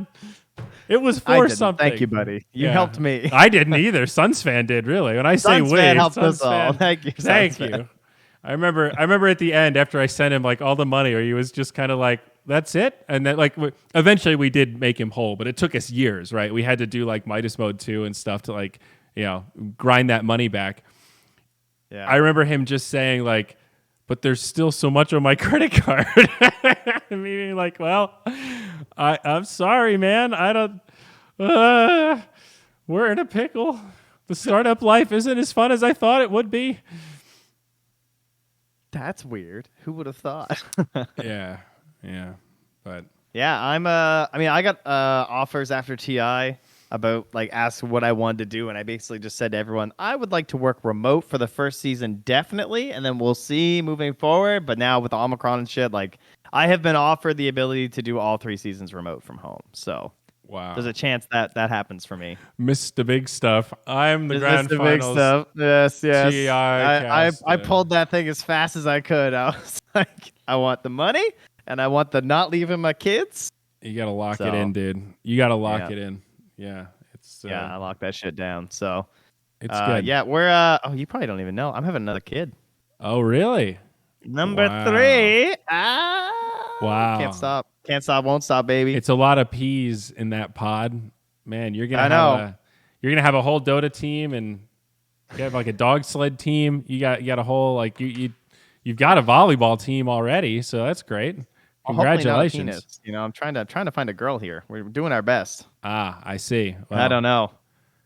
It was for something. Thank you, buddy. You helped me. I didn't either. Sunsfan did, really. When I say we, helped us all. Thank you. Thank you. I remember at the end after I sent him like all the money, or he was just kind of like, that's it. And then like eventually we did make him whole, but it took us years, right? We had to do like Midas Mode 2 and stuff to like, grind that money back. Yeah. I remember him just saying like, but there's still so much on my credit card. Meaning like, well, I'm sorry, man. I don't, we're in a pickle. The startup life isn't as fun as I thought it would be. That's weird. Who would have thought? Yeah, but yeah, I got offers after TI about like asked what I wanted to do, and I basically just said to everyone, I would like to work remote for the first season, definitely, and then we'll see moving forward. But now with Omicron and shit, like I have been offered the ability to do all 3 seasons remote from home. So Wow. there's a chance that that happens for me. Mr. Big Stuff. I'm the grand Mr. finals. Big Stuff. Yes, yes. GI I pulled that thing as fast as I could. I was like, I want the money, and I want the not leaving my kids. You gotta lock it in, dude. You gotta lock Yeah. it in. Yeah, it's I locked that shit down. So it's good. yeah, we're oh, you probably don't even know. I'm having another kid. Oh, really? Number Wow. 3. Wow. Can't stop. Can't stop. Won't stop, baby. It's a lot of peas in that pod, man. You're gonna have a whole Dota team, and you have like a dog sled team. You got a whole like you've got a volleyball team already, so that's great. Congratulations. Penis. You know, I'm trying to find a girl here. We're doing our best. Ah, I see. Well, I don't know.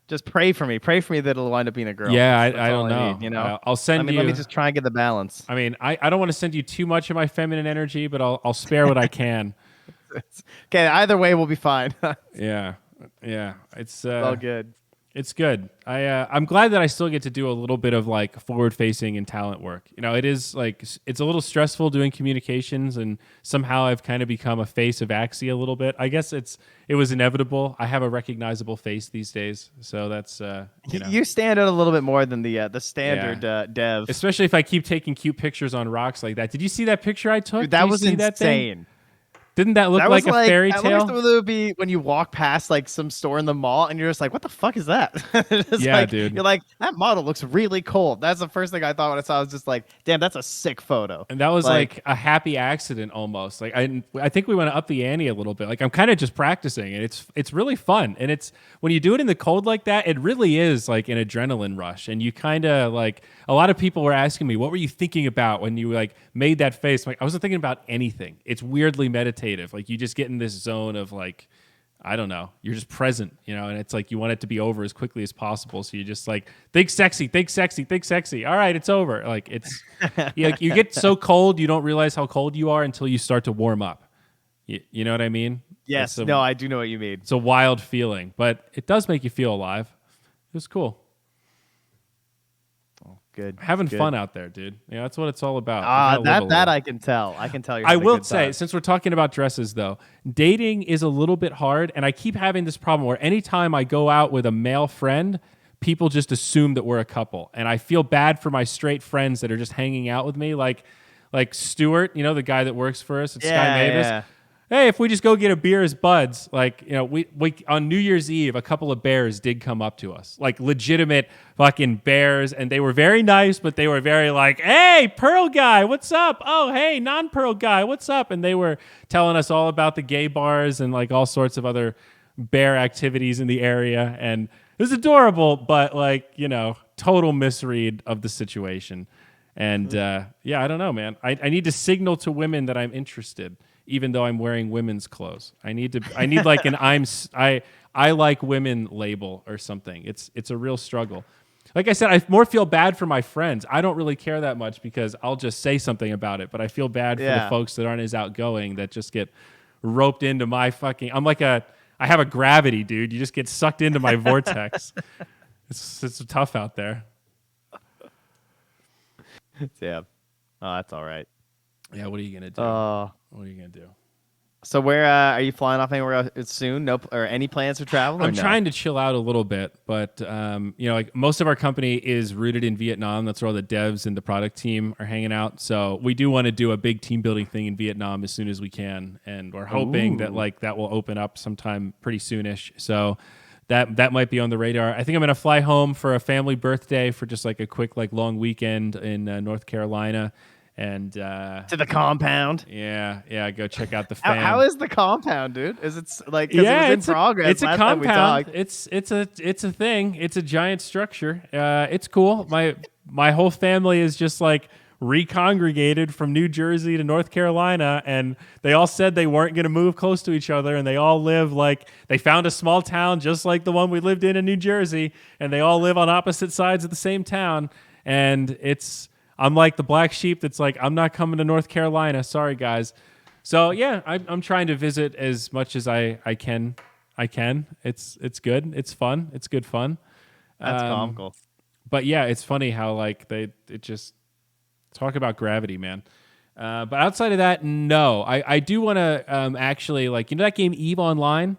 Just pray for me. Pray for me that it'll wind up being a girl. Yeah, That's I don't know. need, you know, I'll send you. Let me just try and get the balance. I mean, I don't want to send you too much of my feminine energy, but I'll spare what I can. Okay, either way, we'll be fine. Yeah. It's all good. It's good. I'm glad that I still get to do a little bit of like forward facing and talent work. You know, it is like it's a little stressful doing communications, and somehow I've kind of become a face of Axie a little bit. I guess it was inevitable. I have a recognizable face these days, so that's you stand out a little bit more than the standard dev. Especially if I keep taking cute pictures on rocks like that. Did you see that picture I took? Dude, that was insane. That thing? Didn't that look like a fairy tale? That would be when you walk past like some store in the mall and you're just like, what the fuck is that? Yeah, like, dude. You're like, that model looks really cool. That's the first thing I thought when I saw it. I was just like, damn, that's a sick photo. And that was like a happy accident almost. Like I think we want to up the ante a little bit. Like I'm kind of just practicing, and it's really fun. And it's when you do it in the cold like that, it really is like an adrenaline rush. And you kind of like a lot of people were asking me, what were you thinking about when you like made that face? I'm like, I wasn't thinking about anything. It's weirdly meditative. Like you just get in this zone of like, I don't know, you're just present, you know, and it's like you want it to be over as quickly as possible. So you just like think sexy. All right, it's over. Like it's you get so cold you don't realize how cold you are until you start to warm up. You know what I mean? Yes. No, I do know what you mean. It's a wild feeling, but it does make you feel alive. It was cool. Good. Having fun out there, dude. Yeah, that's what it's all about. That I can tell. I can tell you. I will say, since we're talking about dresses, though, dating is a little bit hard, and I keep having this problem where anytime I go out with a male friend, people just assume that we're a couple, and I feel bad for my straight friends that are just hanging out with me, like Stuart, you know, the guy that works for us at Sky Mavis. Yeah. Hey, if we just go get a beer as buds, like, you know, we on New Year's Eve, a couple of bears did come up to us, like legitimate fucking bears, and they were very nice, but they were very like, hey, Pearl guy, what's up? Oh, hey, non-Pearl guy, what's up? And they were telling us all about the gay bars and like all sorts of other bear activities in the area, and it was adorable, but like, you know, total misread of the situation. And yeah, I don't know, man. I need to signal to women that I'm interested, even though I'm wearing women's clothes. I need like an I like women label or something. It's a real struggle. Like I said, I more feel bad for my friends. I don't really care that much because I'll just say something about it, but I feel bad for the folks that aren't as outgoing that just get roped into my fucking I have a gravity, dude. You just get sucked into my vortex. It's tough out there. Yeah. Oh, that's all right. Yeah, what are you gonna do? What are you gonna do? So where are you flying off anywhere else soon? Nope. Or any plans for travel? I'm trying to chill out a little bit, but you know, like most of our company is rooted in Vietnam. That's where all the devs and the product team are hanging out. So we do want to do a big team building thing in Vietnam as soon as we can, and we're hoping that like that will open up sometime pretty soonish. So that might be on the radar. I think I'm gonna fly home for a family birthday for just like a quick like long weekend in North Carolina. And to the compound. Yeah. Go check out the fam. How is the compound, dude? Is it like? Yeah, it was in progress. It's a compound. It's a thing. It's a giant structure. It's cool. My whole family is just like recongregated from New Jersey to North Carolina, and they all said they weren't going to move close to each other, and they all live like they found a small town just like the one we lived in New Jersey, and they all live on opposite sides of the same town, and I'm like the black sheep that's like, I'm not coming to North Carolina. Sorry, guys. So, yeah, I'm trying to visit as much as I can I can. It's good. It's fun. It's good fun. That's comical. But yeah, it's funny how like it just talk about gravity, man. But outside of that, no. I do want to actually like that game Eve Online.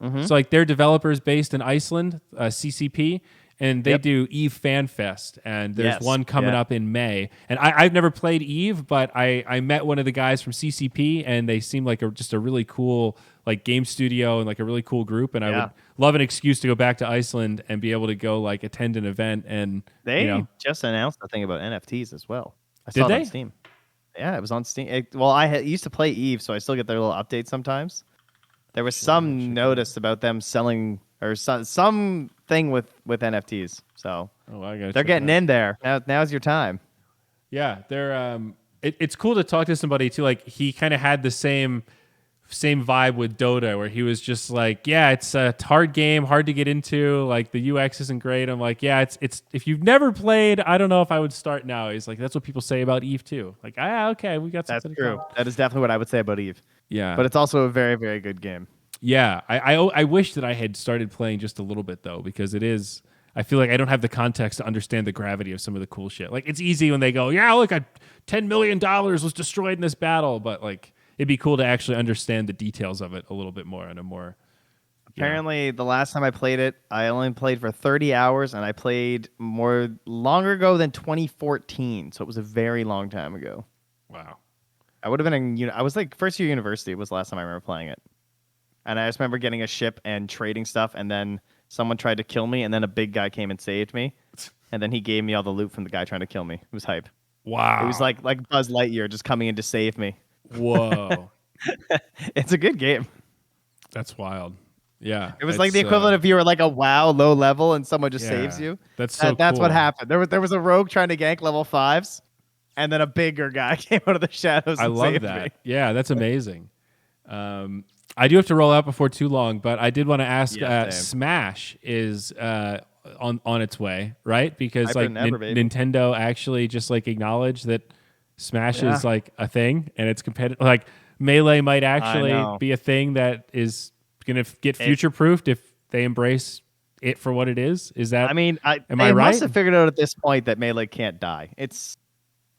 Mm-hmm. So like they're developers based in Iceland, CCP, and they do Eve Fan Fest, and there's one coming up in May. And I've never played Eve, but I met one of the guys from CCP, and they seem like just a really cool like game studio and like a really cool group. And I would love an excuse to go back to Iceland and be able to go like attend an event. And they just announced a thing about NFTs as well. I Did saw it they? on Steam. Yeah, it was on Steam. Well, I used to play Eve, so I still get their little updates sometimes. There was some notice about them selling or some thing with NFTs. So they're getting in there. Now's your time. Yeah, they're it's cool to talk to somebody too. Like he kind of had the same vibe with Dota, where he was just like, yeah, it's a hard game, hard to get into. Like the UX isn't great. I'm like, yeah, it's if you've never played, I don't know if I would start now. He's like, that's what people say about Eve too. Like, okay, we got something. That's true. That is definitely what I would say about Eve. Yeah, but it's also a very, very good game. Yeah, I wish that I had started playing just a little bit though, because it is. I feel like I don't have the context to understand the gravity of some of the cool shit. Like it's easy when they go, yeah, look, $10 million was destroyed in this battle, but like it'd be cool to actually understand the details of it a little bit more and a more. Apparently, the last time I played it, I only played for 30 hours, and I played longer ago than 2014, so it was a very long time ago. Wow. I would have been I was like first year university was the last time I remember playing it. And I just remember getting a ship and trading stuff, and then someone tried to kill me, and then a big guy came and saved me. And then he gave me all the loot from the guy trying to kill me. It was hype. Wow. It was like Buzz Lightyear just coming in to save me. Whoa. It's a good game. That's wild. Yeah. It was like the equivalent if you were like a WoW low level and someone just saves you. That's That's cool. what happened. There was a rogue trying to gank level 5s, and then a bigger guy came out of the shadows. I and love saved that. Me. Yeah, that's amazing. I do have to roll out before too long, but I did want to ask. Smash is on its way, right? Because like Nintendo actually just like acknowledged that Smash is like a thing and it's competitive. Like Melee might actually be a thing that is going to get future proofed if they embrace it for what it is. Is that? I mean, am I right? Must have figured out at this point that Melee can't die. It's.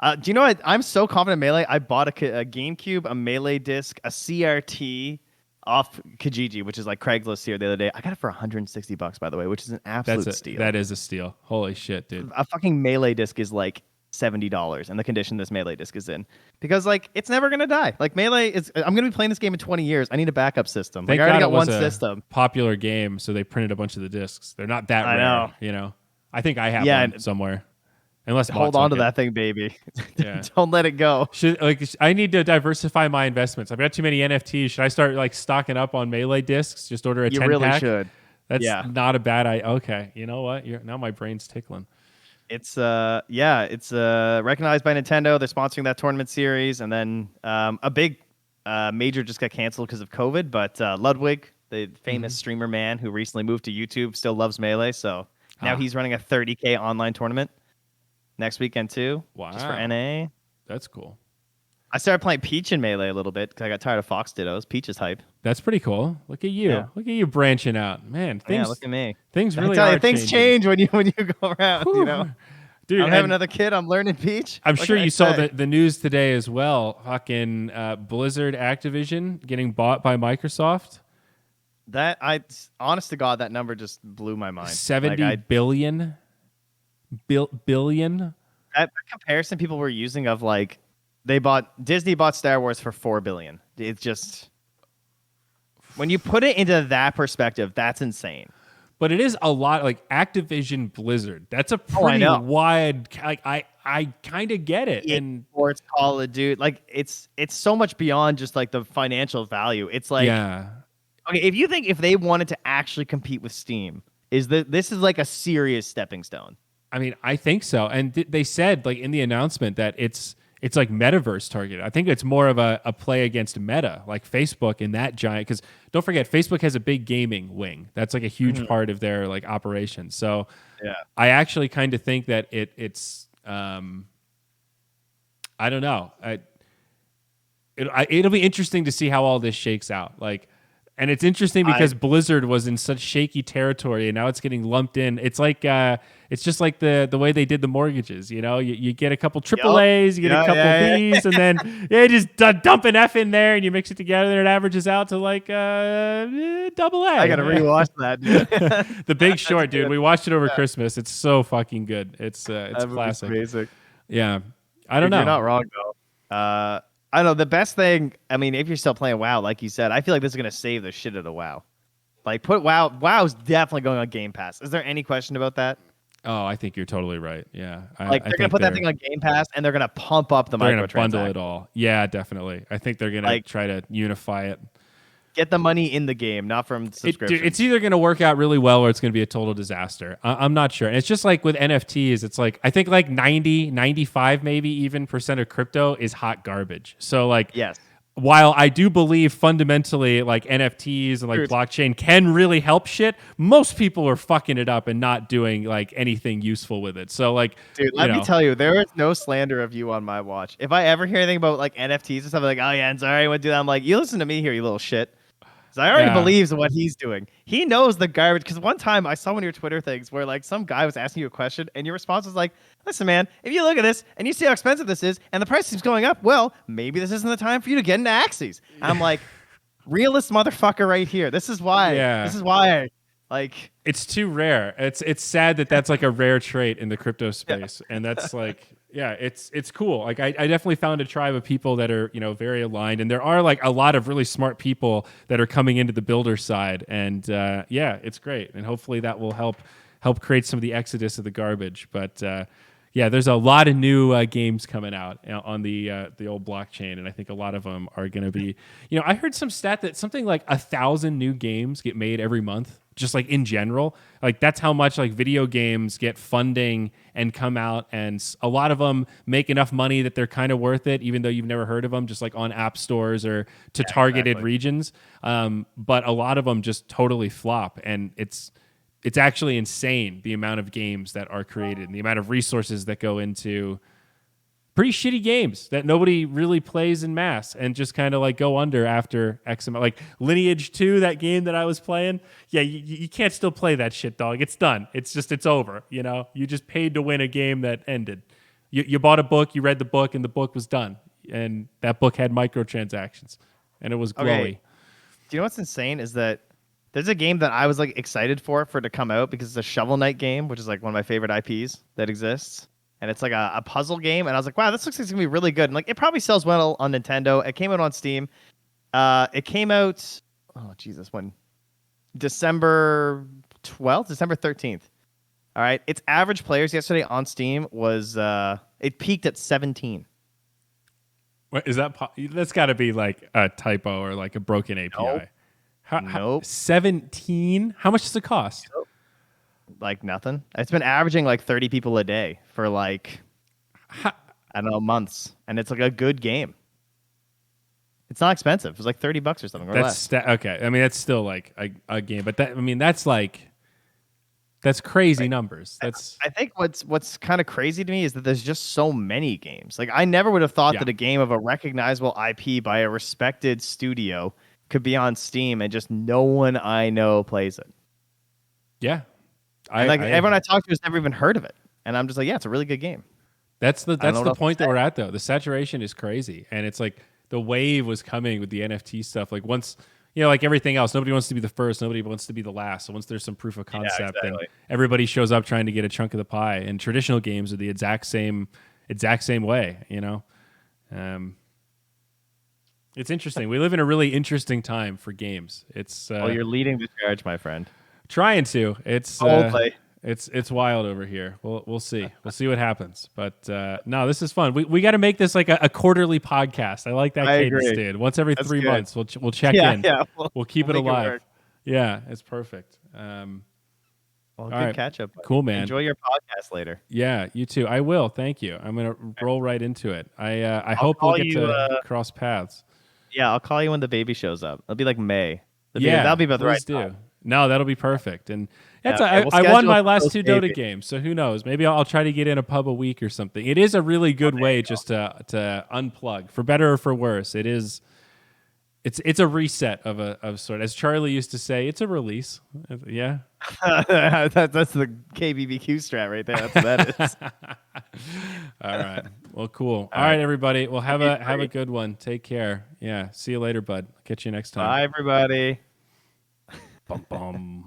Do you know what? I'm so confident in Melee. I bought a GameCube, a Melee disc, a CRT. Off Kijiji, which is like Craigslist here the other day. I got it for $160, by the way, which is an absolute steal. That is a steal. Holy shit, dude. A fucking Melee disc is like $70 in the condition this Melee disc is in. Because like it's never gonna die. Like Melee is I'm gonna be playing this game in 20 years. I need a backup system. Thank like I already God got one system. Popular game, so they printed a bunch of the discs. They're not that rare, you know. I think I have one somewhere. Unless hold on to that thing, baby. Don't let it go. I need to diversify my investments. I've got too many NFTs. Should I start like stocking up on Melee discs? Just order a 10 pack? You really should. That's not a bad idea. Okay, you know what? Now my brain's tickling. It's recognized by Nintendo. They're sponsoring that tournament series, and then a big major just got canceled because of COVID. But Ludwig, the famous streamer man who recently moved to YouTube, still loves Melee. So now he's running a 30K online tournament. Next weekend too. Wow. Just for NA. That's cool. I started playing Peach in Melee a little bit because I got tired of Fox Dittos. Peach is hype. That's pretty cool. Look at you. Yeah. Look at you branching out. Man, look at me. Things really are things change when you go around, Whew. you know. Dude, I'm having another kid. I'm learning Peach. I'm sure you saw the news today as well. Fucking Blizzard Activision getting bought by Microsoft. Honest to God, that number just blew my mind. 70 billion. Billion. That comparison people were using of like Disney bought Star Wars for $4 billion. It's just when you put it into that perspective, that's insane. But it is a lot like Activision Blizzard. That's a pretty wide. Like I kind of get it. And sports Call of Duty, like it's so much beyond just like the financial value. It's like okay, if they wanted to actually compete with Steam, this is like a serious stepping stone. I mean, I think so. And they said like in the announcement that it's like metaverse targeted. I think it's more of a play against Meta, like Facebook and that giant. Because don't forget, Facebook has a big gaming wing. That's like a huge part of their like operation. So I actually kind of think that it's I don't know. It'll be interesting to see how all this shakes out. Like And it's interesting because Blizzard was in such shaky territory, and now it's getting lumped in. It's like it's just like the way they did the mortgages. You know, you get a couple AAAs, you get a couple Bs, and then just dump an F in there, and you mix it together, and it averages out to like double A. I gotta rewatch that. The Big Short, dude. We watched it over Christmas. It's so fucking good. It's classic. Basic. Yeah, I don't know. You're not wrong though. I don't know. The best thing, I mean, if you're still playing WoW, like you said, I feel like this is gonna save the shit out of WoW. Like, put WoW. WoW's definitely going on Game Pass. Is there any question about that? Oh, I think you're totally right. Yeah, they're gonna put that thing on Game Pass, and they're gonna pump up the microtransactions. They're gonna bundle it all. Yeah, definitely. I think they're gonna try to unify it. Get the money in the game, not from subscription. It's either going to work out really well or it's going to be a total disaster. I'm not sure. And it's just like with NFTs, it's like, I think like 90, 95 maybe even % of crypto is hot garbage. So like, yes. While I do believe fundamentally like NFTs and like blockchain can really help shit, most people are fucking it up and not doing like anything useful with it. So like, dude, let me tell you, there is no slander of you on my watch. If I ever hear anything about like NFTs and stuff, like, oh yeah, and sorry, I would do that. I'm like, you listen to me here, you little shit. So I already believes what he's doing. He knows the garbage. Because one time I saw one of your Twitter things where like some guy was asking you a question and your response was like, listen, man, if you look at this and you see how expensive this is and the price is going up, well, maybe this isn't the time for you to get into Axies. I'm like, realist motherfucker right here. This is why. Yeah. This is why. Like, it's too rare. It's sad that that's like a rare trait in the crypto space. And that's like... Yeah, it's cool. Like I definitely found a tribe of people that are, very aligned, and there are like a lot of really smart people that are coming into the builder side, and it's great, and hopefully that will help create some of the exodus of the garbage. But there's a lot of new games coming out on the old blockchain, and I think a lot of them are going to be. I heard some stat that something like 1,000 new games get made every month. Just like in general, like that's how much like video games get funding and come out, and a lot of them make enough money that they're kind of worth it, even though you've never heard of them, just like on app stores or to targeted regions. But a lot of them just totally flop, and it's actually insane the amount of games that are created and the amount of resources that go into pretty shitty games that nobody really plays in mass and just kind of like go under after X amount. Like Lineage 2, that game that I was playing, you can't still play that shit, dog. It's done. It's over. You just paid to win a game that ended. You bought a book, you read the book, and the book was done. And that book had microtransactions, and it was glowy. Okay. Do you know what's insane is that there's a game that I was like excited for it to come out because it's a Shovel Knight game, which is like one of my favorite IPs that exists. And it's like a puzzle game. And I was like, wow, this looks like it's going to be really good. And like, it probably sells well on Nintendo. It came out on Steam. It came out, when? December 12th, December 13th. All right. Its average players yesterday on Steam was, it peaked at 17. What is that? That's got to be like a typo or like a broken API. Nope. 17? How much does it cost? Nope. Like nothing. It's been averaging like 30 people a day for like, I don't know, months. And it's like a good game. It's not expensive. It was like $30 or something or less. Okay. I mean, that's still like a game, but that's crazy numbers. I think what's kind of crazy to me is that there's just so many games. Like I never would have thought that a game of a recognizable IP by a respected studio could be on Steam and just no one I know plays it. Yeah. Everyone I talk to has never even heard of it, and I'm just like, yeah, it's a really good game. That's the point that we're at, though. The saturation is crazy, and it's like the wave was coming with the NFT stuff. Like once, like everything else, nobody wants to be the first, nobody wants to be the last. So once there's some proof of concept, and everybody shows up trying to get a chunk of the pie. And traditional games are the exact same way. It's interesting. We live in a really interesting time for games. It's you're leading the charge, my friend. Trying to. It's wild over here. We'll see. We'll see what happens. But no, this is fun. We got to make this like a quarterly podcast. I like that cadence, dude. Once every 3 months, we'll check in. Yeah, we'll keep it alive. Yeah, it's perfect. Good catch up. Cool, man. Enjoy your podcast later. Yeah, you too. I will. Thank you. I'm gonna roll right into it. I hope we'll get to cross paths. Yeah, I'll call you when the baby shows up. It'll be like May. That'll be about the right time. No, that'll be perfect. And I won my last 2 Dota games, so who knows? Maybe I'll try to get in a pub a week or something. It is a really good way just to unplug, for better or for worse. It's It's a reset of sort. As Charlie used to say, it's a release. Yeah. That's the KBBQ strat right there. That's what that is. All right. Well, cool. All right, everybody. Well, have a good one. Take care. Yeah. See you later, bud. Catch you next time. Bye, everybody. Bum bum.